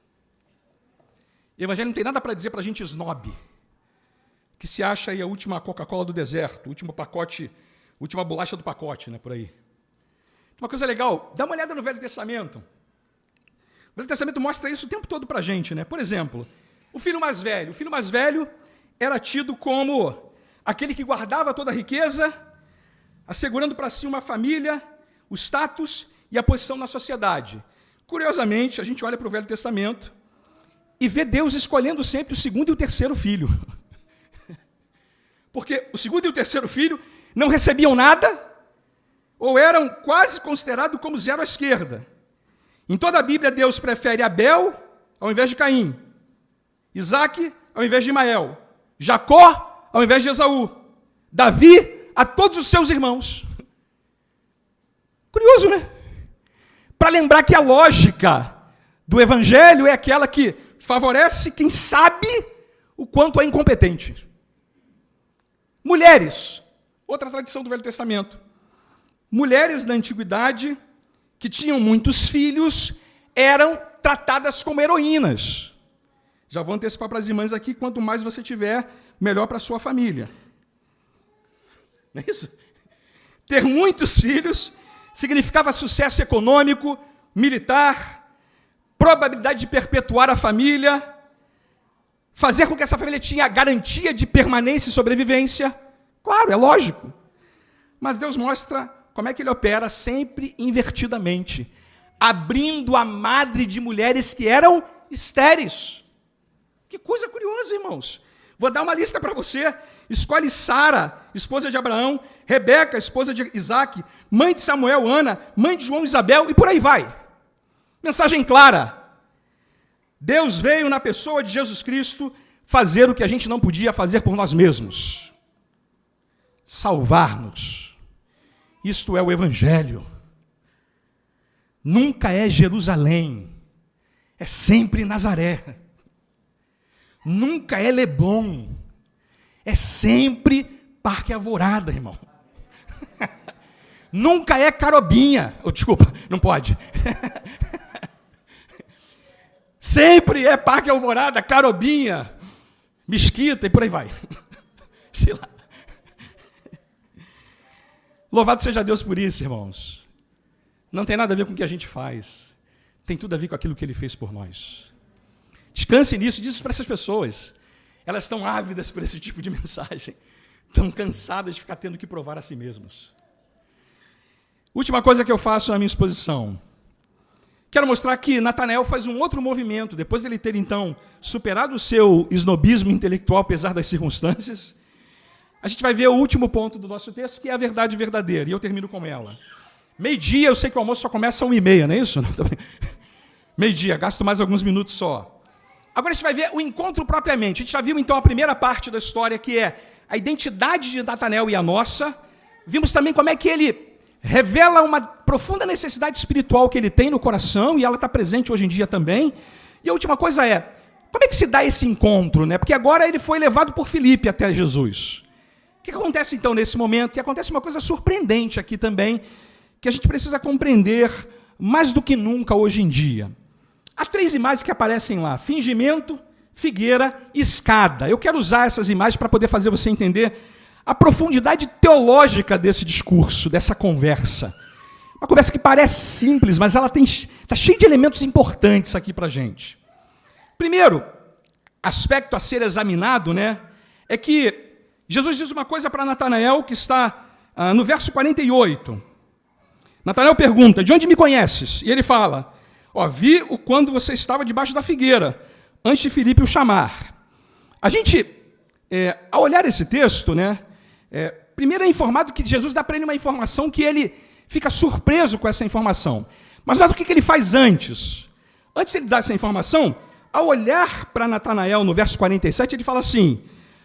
O Evangelho não tem nada para dizer para a gente snob, que se acha aí a última Coca-Cola do deserto, o último pacote, a última bolacha do pacote, né, por aí. Uma coisa legal, dá uma olhada no Velho Testamento. O Velho Testamento mostra isso o tempo todo para a gente, né? Por exemplo, o filho mais velho. O filho mais velho era tido como aquele que guardava toda a riqueza, assegurando para si uma família, o status e a posição na sociedade. Curiosamente, a gente olha para o Velho Testamento e vê Deus escolhendo sempre o segundo e o terceiro filho. Porque o segundo e o terceiro filho não recebiam nada ou eram quase considerados como zero à esquerda. Em toda a Bíblia, Deus prefere Abel ao invés de Caim, Isaque ao invés de Ismael, Jacó ao invés de Esaú, Davi a todos os seus irmãos. Curioso, né? Para lembrar que a lógica do Evangelho é aquela que favorece quem sabe o quanto é incompetente. Mulheres, outra tradição do Velho Testamento. Mulheres da antiguidade que tinham muitos filhos eram tratadas como heroínas. Já vou antecipar para as irmãs aqui, quanto mais você tiver, melhor para a sua família. Não é isso? Ter muitos filhos significava sucesso econômico, militar, probabilidade de perpetuar a família, fazer com que essa família tinha garantia de permanência e sobrevivência. Claro, é lógico. Mas Deus mostra como é que ele opera sempre invertidamente, abrindo a madre de mulheres que eram estéreis. Que coisa curiosa, irmãos. Vou dar uma lista para você. Escolhe Sara, esposa de Abraão, Rebeca, esposa de Isaque, mãe de Samuel, Ana, mãe de João, Isabel, e por aí vai. Mensagem clara. Deus veio na pessoa de Jesus Cristo fazer o que a gente não podia fazer por nós mesmos. Salvar-nos. Isto é o Evangelho. Nunca é Jerusalém, é sempre Nazaré. Nunca é Leblon, é sempre Parque Alvorada, irmão. Nunca é Carobinha. Oh, desculpa, não pode. Sempre é Parque Alvorada, Carobinha, Mesquita e por aí vai. Sei lá. Louvado seja Deus por isso, irmãos. Não tem nada a ver com o que a gente faz. Tem tudo a ver com aquilo que Ele fez por nós. Descanse nisso, diz isso para essas pessoas. Elas estão ávidas por esse tipo de mensagem. Estão cansadas de ficar tendo que provar a si mesmas. Última coisa que eu faço na minha exposição. Quero mostrar que Natanael faz um outro movimento, depois dele ter, então, superado o seu snobismo intelectual, apesar das circunstâncias. A gente vai ver o último ponto do nosso texto, que é a verdade verdadeira, e eu termino com ela. Meio-dia, eu sei que o almoço só começa às 1h30, não é isso? Meio-dia, gasto mais alguns minutos só. Agora a gente vai ver o encontro propriamente. A gente já viu, então, a primeira parte da história, que é a identidade de Natanael e a nossa. Vimos também como é que ele revela uma profunda necessidade espiritual que ele tem no coração, e ela está presente hoje em dia também. E a última coisa é, como é que se dá esse encontro, né? Porque agora ele foi levado por Filipe até Jesus. O que acontece, então, nesse momento? E acontece uma coisa surpreendente aqui também, que a gente precisa compreender mais do que nunca hoje em dia. Há 3 imagens que aparecem lá: fingimento, figueira e escada. Eu quero usar essas imagens para poder fazer você entender a profundidade teológica desse discurso, dessa conversa. Uma conversa que parece simples, mas ela está cheia de elementos importantes aqui para a gente. Primeiro, aspecto a ser examinado, né, é que Jesus diz uma coisa para Natanael que está no verso 48. Natanael pergunta: de onde me conheces? E ele fala: vi-o quando você estava debaixo da figueira, antes de Filipe o chamar. A gente, ao olhar esse texto, né, primeiro é informado que Jesus dá para ele uma informação que ele fica surpreso com essa informação. Mas olha o que ele faz antes. Antes de ele dar essa informação, ao olhar para Natanael no verso 47, ele fala assim: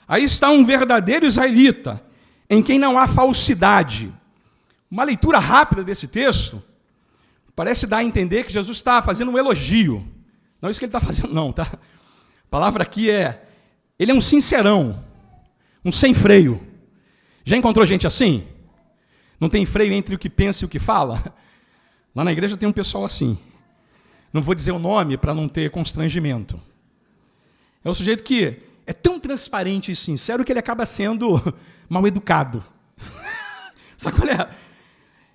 aí está um verdadeiro israelita, em quem não há falsidade. Uma leitura rápida desse texto parece dar a entender que Jesus está fazendo um elogio. Não é isso que ele está fazendo, não, tá? A palavra aqui ele é um sincerão, um sem freio. Já encontrou gente assim? Não tem freio entre o que pensa e o que fala? Lá na igreja tem um pessoal assim. Não vou dizer o nome para não ter constrangimento. É um sujeito que é tão transparente e sincero que ele acaba sendo mal educado. Sabe qual é?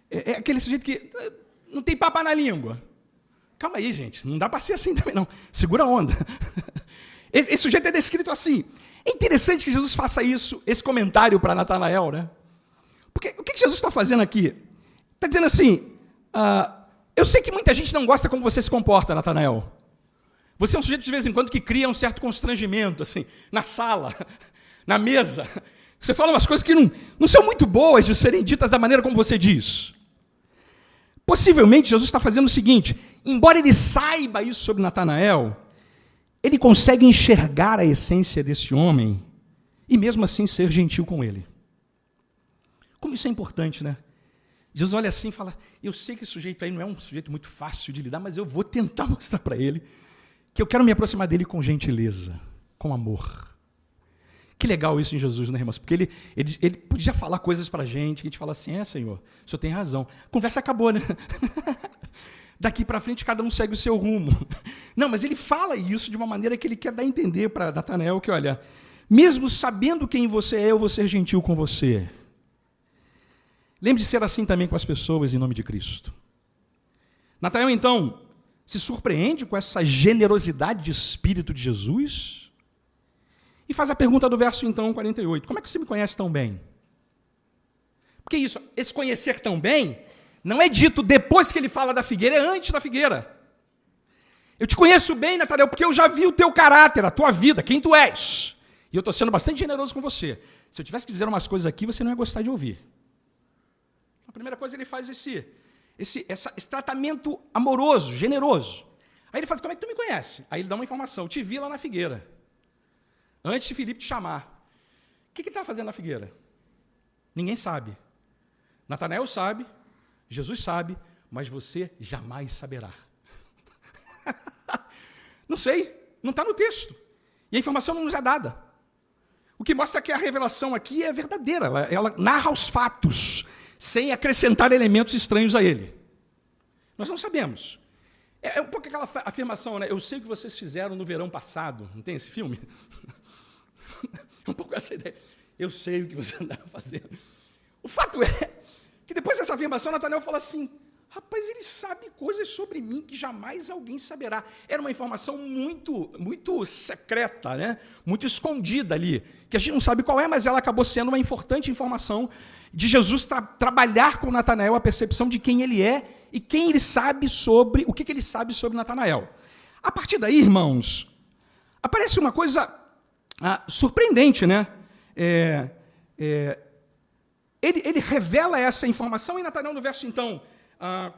É aquele sujeito que não tem papo na língua. Calma aí, gente. Não dá para ser assim também, não. Segura a onda. Esse sujeito é descrito assim. É interessante que Jesus faça isso, esse comentário para Natanael, né? Porque o que Jesus está fazendo aqui? Está dizendo assim: eu sei que muita gente não gosta como você se comporta, Natanael. Você é um sujeito, de vez em quando, que cria um certo constrangimento, assim, na sala, na mesa. Você fala umas coisas que não são muito boas de serem ditas da maneira como você diz. Possivelmente, Jesus está fazendo o seguinte: embora ele saiba isso sobre Natanael, ele consegue enxergar a essência desse homem e, mesmo assim, ser gentil com ele. Como isso é importante, né? Jesus olha assim e fala: eu sei que esse sujeito aí não é um sujeito muito fácil de lidar, mas eu vou tentar mostrar para ele que eu quero me aproximar dele com gentileza, com amor. Que legal isso em Jesus, né, irmãos? Porque ele podia falar coisas para a gente fala assim: Senhor, o senhor tem razão. A conversa acabou, né? Daqui para frente, cada um segue o seu rumo. Não, mas ele fala isso de uma maneira que ele quer dar a entender para Natanael que, olha, mesmo sabendo quem você é, eu vou ser gentil com você. Lembre de ser assim também com as pessoas, em nome de Cristo. Natanael, então, se surpreende com essa generosidade de espírito de Jesus e faz a pergunta do verso, então, 48. Como é que você me conhece tão bem? Porque isso, esse conhecer tão bem, não é dito depois que ele fala da figueira, é antes da figueira. Eu te conheço bem, Natanael, porque eu já vi o teu caráter, a tua vida, quem tu és. E eu estou sendo bastante generoso com você. Se eu tivesse que dizer umas coisas aqui, você não ia gostar de ouvir. A primeira coisa, ele faz esse tratamento amoroso, generoso. Aí ele faz: como é que tu me conhece? Aí ele dá uma informação: eu te vi lá na figueira, antes de Filipe te chamar. O que ele estava fazendo na figueira? Ninguém sabe. Natanael sabe, Jesus sabe, mas você jamais saberá. Não sei, não está no texto. E a informação não nos é dada. O que mostra que a revelação aqui é verdadeira, ela narra os fatos, sem acrescentar elementos estranhos a ele. Nós não sabemos. É um pouco aquela afirmação, né? Eu sei o que vocês fizeram no verão passado. Não tem esse filme? É um pouco essa ideia. Eu sei o que você andava fazendo. O fato é que depois dessa afirmação, Natanael fala assim: rapaz, ele sabe coisas sobre mim que jamais alguém saberá. Era uma informação muito secreta, né? Muito escondida ali, que a gente não sabe qual é, mas ela acabou sendo uma importante informação de Jesus trabalhar com Natanael a percepção de quem ele é e quem ele sabe sobre, o que ele sabe sobre Natanael. A partir daí, irmãos, aparece uma coisa surpreendente, né? Ele revela essa informação e Natanael, no verso, então,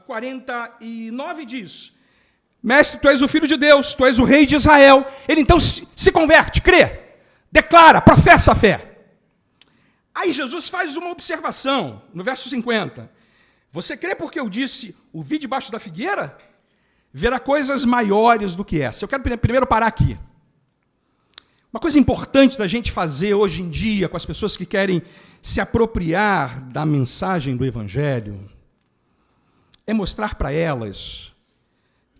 49 diz: mestre, tu és o Filho de Deus, tu és o Rei de Israel. Ele então se converte, crê, declara, professa a fé. Aí Jesus faz uma observação, no verso 50. Você crê porque eu disse: o vi debaixo da figueira? Verá coisas maiores do que essa. Eu quero primeiro parar aqui. Uma coisa importante da gente fazer hoje em dia com as pessoas que querem se apropriar da mensagem do Evangelho é mostrar para elas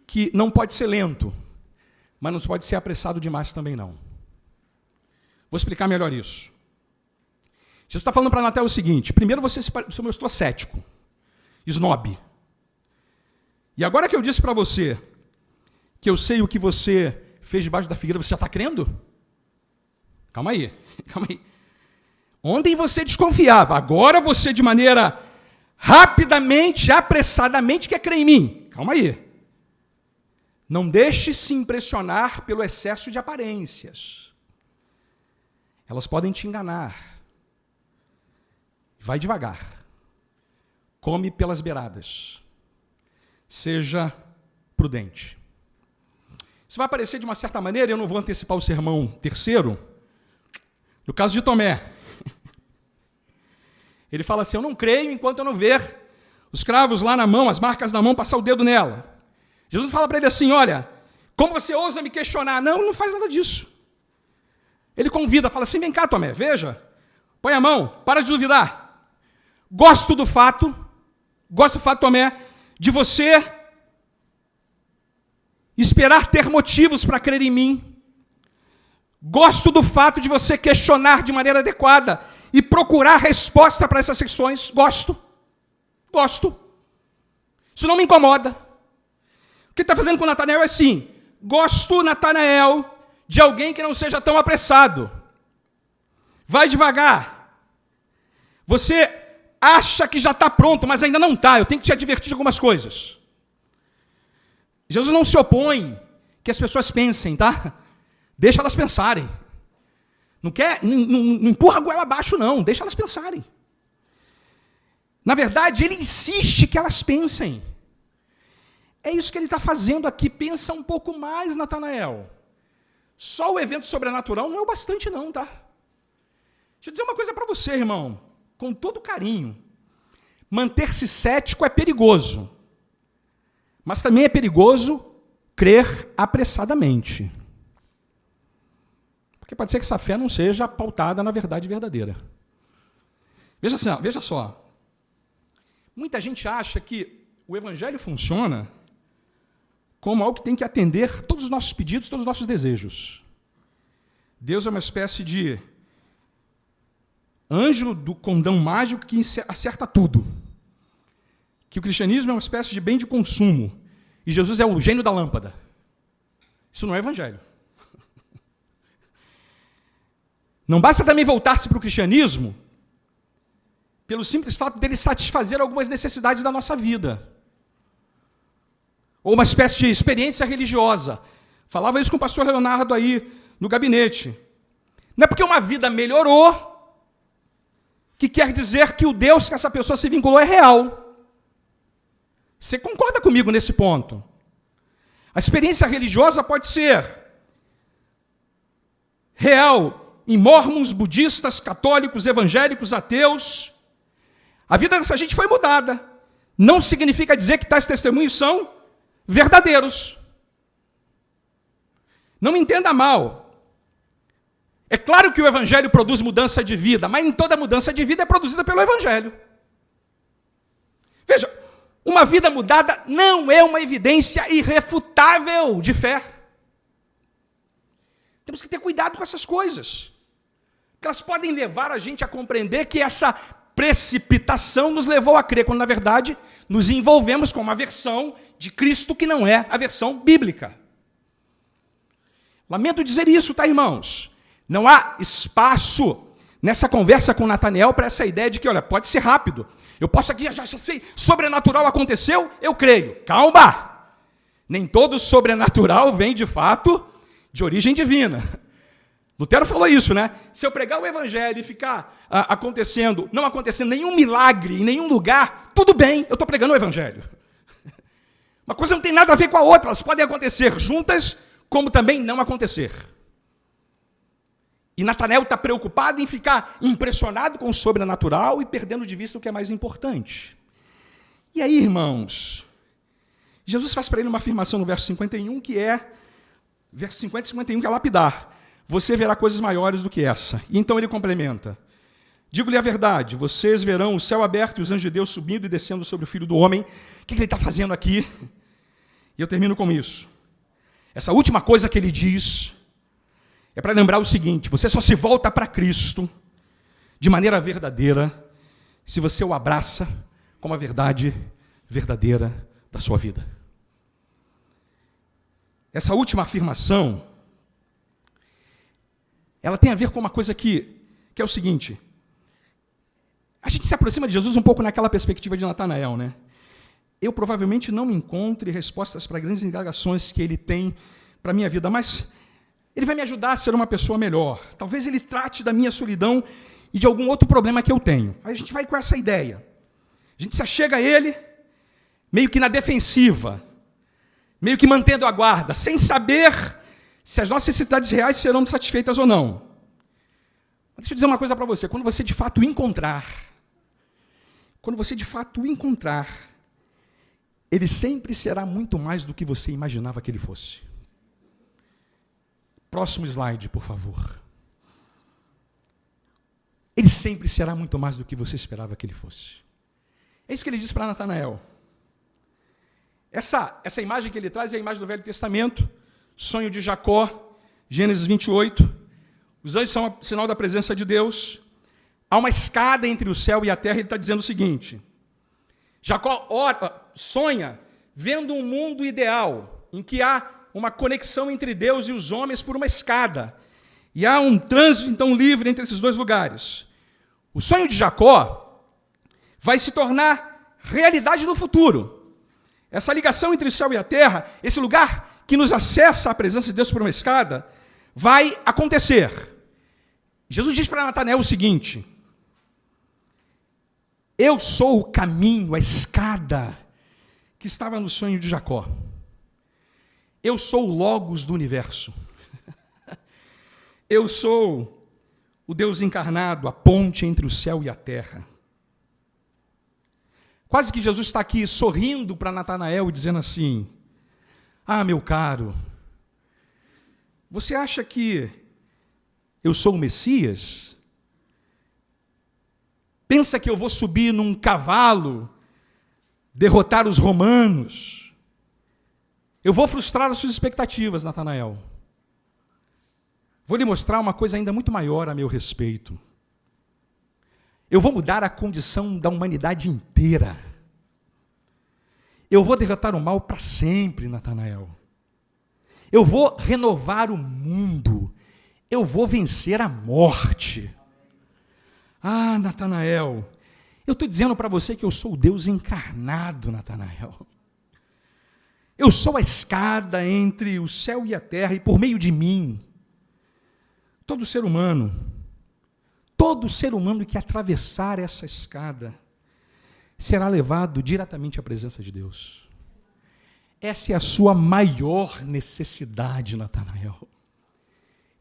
que não pode ser lento, mas não pode ser apressado demais também não. Vou explicar melhor isso. Jesus está falando para Natanael o seguinte: primeiro você se mostrou cético, snob. E agora que eu disse para você que eu sei o que você fez debaixo da figueira, você já está crendo? Calma aí, calma aí. Ontem você desconfiava, agora você de maneira rapidamente, apressadamente quer crer em mim. Calma aí. Não deixe se impressionar pelo excesso de aparências. Elas podem te enganar. Vai devagar. Come pelas beiradas. Seja prudente. Isso vai aparecer de uma certa maneira, eu não vou antecipar o sermão terceiro, no caso de Tomé. Ele fala assim, eu não creio enquanto eu não ver os cravos lá na mão, as marcas na mão, passar o dedo nela. Jesus fala para ele assim, olha, como você ousa me questionar? Não, não faz nada disso. Ele convida, fala assim, vem cá, Tomé, veja, põe a mão, para de duvidar. Gosto do fato, Tomé, de você esperar ter motivos para crer em mim. Gosto do fato de você questionar de maneira adequada e procurar resposta para essas questões. Gosto. Isso não me incomoda. O que está fazendo com Natanael é assim, gosto, Natanael, de alguém que não seja tão apressado. Vai devagar. Você acha que já está pronto, mas ainda não está. Eu tenho que te advertir de algumas coisas. Jesus não se opõe que as pessoas pensem, tá? Deixa elas pensarem. Não empurra a goela abaixo, não. Deixa elas pensarem. Na verdade, ele insiste que elas pensem. É isso que ele está fazendo aqui. Pensa um pouco mais, Natanael. Só o evento sobrenatural não é o bastante, não, tá? Deixa eu dizer uma coisa para você, irmão. Com todo carinho. Manter-se cético é perigoso. Mas também é perigoso crer apressadamente. Porque pode ser que essa fé não seja pautada na verdade verdadeira. Veja só. Muita gente acha que o evangelho funciona como algo que tem que atender todos os nossos pedidos, todos os nossos desejos. Deus é uma espécie de anjo do condão mágico que acerta tudo. Que o cristianismo é uma espécie de bem de consumo e Jesus é o gênio da lâmpada. Isso não é evangelho. Não basta também voltar-se para o cristianismo pelo simples fato dele satisfazer algumas necessidades da nossa vida. Ou uma espécie de experiência religiosa. Falava isso com o pastor Leonardo aí no gabinete. Não é porque uma vida melhorou que quer dizer que o Deus que essa pessoa se vinculou é real. Você concorda comigo nesse ponto? A experiência religiosa pode ser real em mormons, budistas, católicos, evangélicos, ateus. A vida dessa gente foi mudada. Não significa dizer que tais testemunhos são verdadeiros. Não me entenda mal. É claro que o evangelho produz mudança de vida, mas nem toda mudança de vida é produzida pelo evangelho. Veja, uma vida mudada não é uma evidência irrefutável de fé. Temos que ter cuidado com essas coisas. Porque elas podem levar a gente a compreender que essa precipitação nos levou a crer, quando na verdade nos envolvemos com uma versão de Cristo que não é a versão bíblica. Lamento dizer isso, tá, irmãos? Não há espaço nessa conversa com Natanael para essa ideia de que, olha, pode ser rápido. Eu posso aqui, já sei, sobrenatural aconteceu, eu creio. Calma! Nem todo sobrenatural vem, de fato, de origem divina. Lutero falou isso, né? Se eu pregar o evangelho e ficar não acontecendo nenhum milagre em nenhum lugar, tudo bem, eu estou pregando o evangelho. Uma coisa não tem nada a ver com a outra, elas podem acontecer juntas, como também não acontecer. E Natanael está preocupado em ficar impressionado com o sobrenatural e perdendo de vista o que é mais importante. E aí, irmãos, Jesus faz para ele uma afirmação no verso 51, que é, verso 50 e 51, que é lapidar. Você verá coisas maiores do que essa. E então ele complementa. Digo-lhe a verdade, vocês verão o céu aberto e os anjos de Deus subindo e descendo sobre o Filho do Homem. O que ele está fazendo aqui? E eu termino com isso. Essa última coisa que ele diz é para lembrar o seguinte: você só se volta para Cristo de maneira verdadeira se você o abraça como a verdade verdadeira da sua vida. Essa última afirmação, ela tem a ver com uma coisa que é o seguinte. A gente se aproxima de Jesus um pouco naquela perspectiva de Natanael, né? Eu provavelmente não encontre respostas para grandes indagações que ele tem para a minha vida, mas ele vai me ajudar a ser uma pessoa melhor. Talvez ele trate da minha solidão e de algum outro problema que eu tenho. Aí a gente vai com essa ideia. A gente se achega a ele, meio que na defensiva, meio que mantendo a guarda, sem saber se as nossas necessidades reais serão satisfeitas ou não. Mas deixa eu dizer uma coisa para você. Quando você de fato o encontrar, ele sempre será muito mais do que você imaginava que ele fosse. Próximo slide, por favor. Ele sempre será muito mais do que você esperava que ele fosse. É isso que ele diz para Natanael. Essa imagem que ele traz é a imagem do Velho Testamento, sonho de Jacó, Gênesis 28. Os anjos são sinal da presença de Deus. Há uma escada entre o céu e a terra, ele está dizendo o seguinte. Jacó sonha vendo um mundo ideal, em que há uma conexão entre Deus e os homens por uma escada. E há um trânsito, então, livre entre esses dois lugares. O sonho de Jacó vai se tornar realidade no futuro. Essa ligação entre o céu e a terra, esse lugar que nos acessa à presença de Deus por uma escada, vai acontecer. Jesus diz para Natanael o seguinte: eu sou o caminho, a escada que estava no sonho de Jacó. Eu sou o Logos do universo. Eu sou o Deus encarnado, a ponte entre o céu e a terra. Quase que Jesus está aqui sorrindo para Natanael e dizendo assim: ah, meu caro, você acha que eu sou o Messias? Pensa que eu vou subir num cavalo, derrotar os romanos? Eu vou frustrar as suas expectativas, Natanael. Vou lhe mostrar uma coisa ainda muito maior a meu respeito. Eu vou mudar a condição da humanidade inteira. Eu vou derrotar o mal para sempre, Natanael. Eu vou renovar o mundo. Eu vou vencer a morte. Ah, Natanael, eu estou dizendo para você que eu sou o Deus encarnado, Natanael. Eu sou a escada entre o céu e a terra, e por meio de mim, todo ser humano que atravessar essa escada será levado diretamente à presença de Deus. Essa é a sua maior necessidade, Natanael.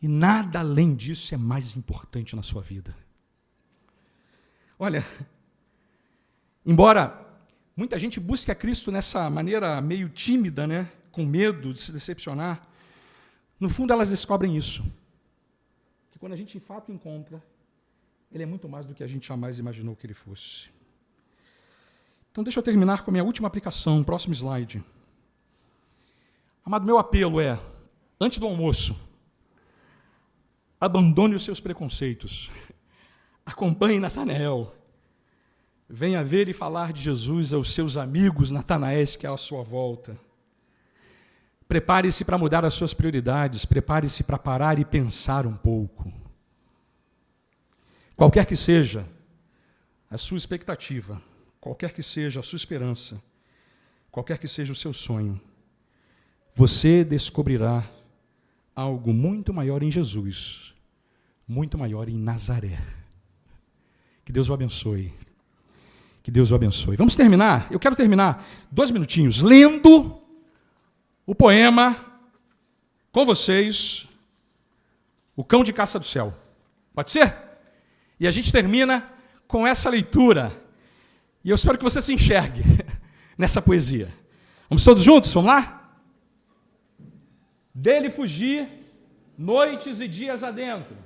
E nada além disso é mais importante na sua vida. Olha, embora muita gente busque a Cristo nessa maneira meio tímida, né, com medo de se decepcionar, no fundo elas descobrem isso. Que quando a gente de fato encontra, ele é muito mais do que a gente jamais imaginou que ele fosse. Então deixa eu terminar com a minha última aplicação, próximo slide. Amado, meu apelo é, antes do almoço, abandone os seus preconceitos. Acompanhe Natanael. Venha ver e falar de Jesus aos seus amigos Natanaéis que há à sua volta. Prepare-se para mudar as suas prioridades. Prepare-se para parar e pensar um pouco. Qualquer que seja a sua expectativa, qualquer que seja a sua esperança, qualquer que seja o seu sonho, você descobrirá algo muito maior em Jesus, muito maior em Nazaré. Que Deus o abençoe. Que Deus o abençoe. Vamos terminar? Eu quero terminar 2 minutinhos lendo o poema com vocês, O Cão de Caça do Céu. Pode ser? E a gente termina com essa leitura. E eu espero que você se enxergue nessa poesia. Vamos todos juntos? Vamos lá? Dele fugi noites e dias adentro.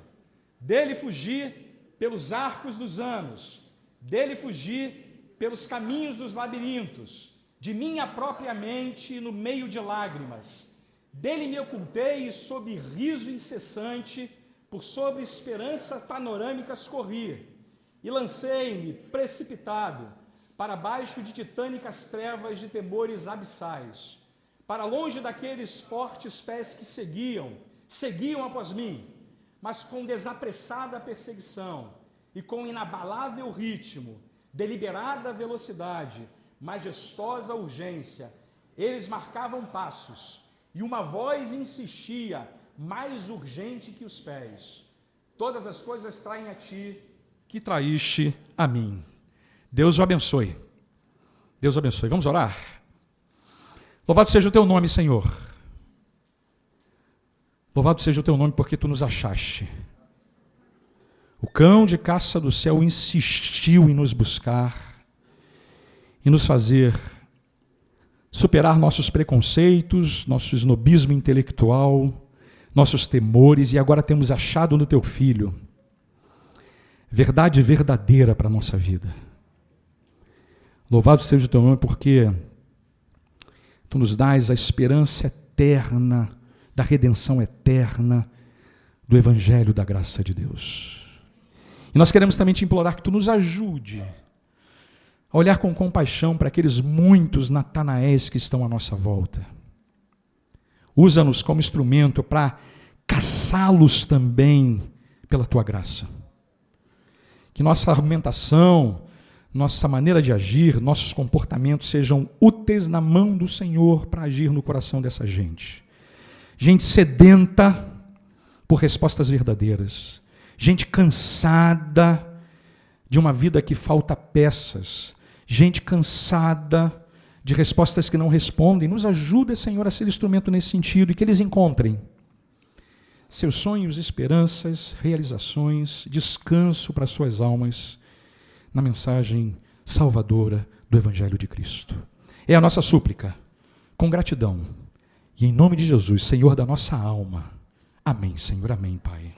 Dele fugi pelos arcos dos anos. Dele fugi pelos caminhos dos labirintos, de minha própria mente no meio de lágrimas. Dele me ocultei e sob riso incessante, por sobre esperanças panorâmicas corri, e lancei-me precipitado para baixo de titânicas trevas de temores abissais, para longe daqueles fortes pés que seguiam após mim, mas com desapressada perseguição e com inabalável ritmo, deliberada velocidade, majestosa urgência, eles marcavam passos, e uma voz insistia, mais urgente que os pés: todas as coisas traem a ti, que traíste a mim. Deus o abençoe. Deus o abençoe. Vamos orar? Louvado seja o teu nome, Senhor. Louvado seja o teu nome, porque tu nos achaste. O cão de caça do céu insistiu em nos buscar e nos fazer superar nossos preconceitos, nosso snobismo intelectual, nossos temores, e agora temos achado no teu Filho verdade verdadeira para a nossa vida. Louvado seja o teu nome, porque tu nos dás a esperança eterna, da redenção eterna, do Evangelho da graça de Deus. E nós queremos também te implorar que tu nos ajude a olhar com compaixão para aqueles muitos Natanaéis que estão à nossa volta. Usa-nos como instrumento para caçá-los também pela tua graça. Que nossa argumentação, nossa maneira de agir, nossos comportamentos sejam úteis na mão do Senhor para agir no coração dessa gente. Gente sedenta por respostas verdadeiras. Gente cansada de uma vida que falta peças. Gente cansada de respostas que não respondem. Nos ajuda, Senhor, a ser instrumento nesse sentido e que eles encontrem seus sonhos, esperanças, realizações, descanso para suas almas na mensagem salvadora do Evangelho de Cristo. É a nossa súplica, com gratidão. E em nome de Jesus, Senhor da nossa alma. Amém, Senhor. Amém, Pai.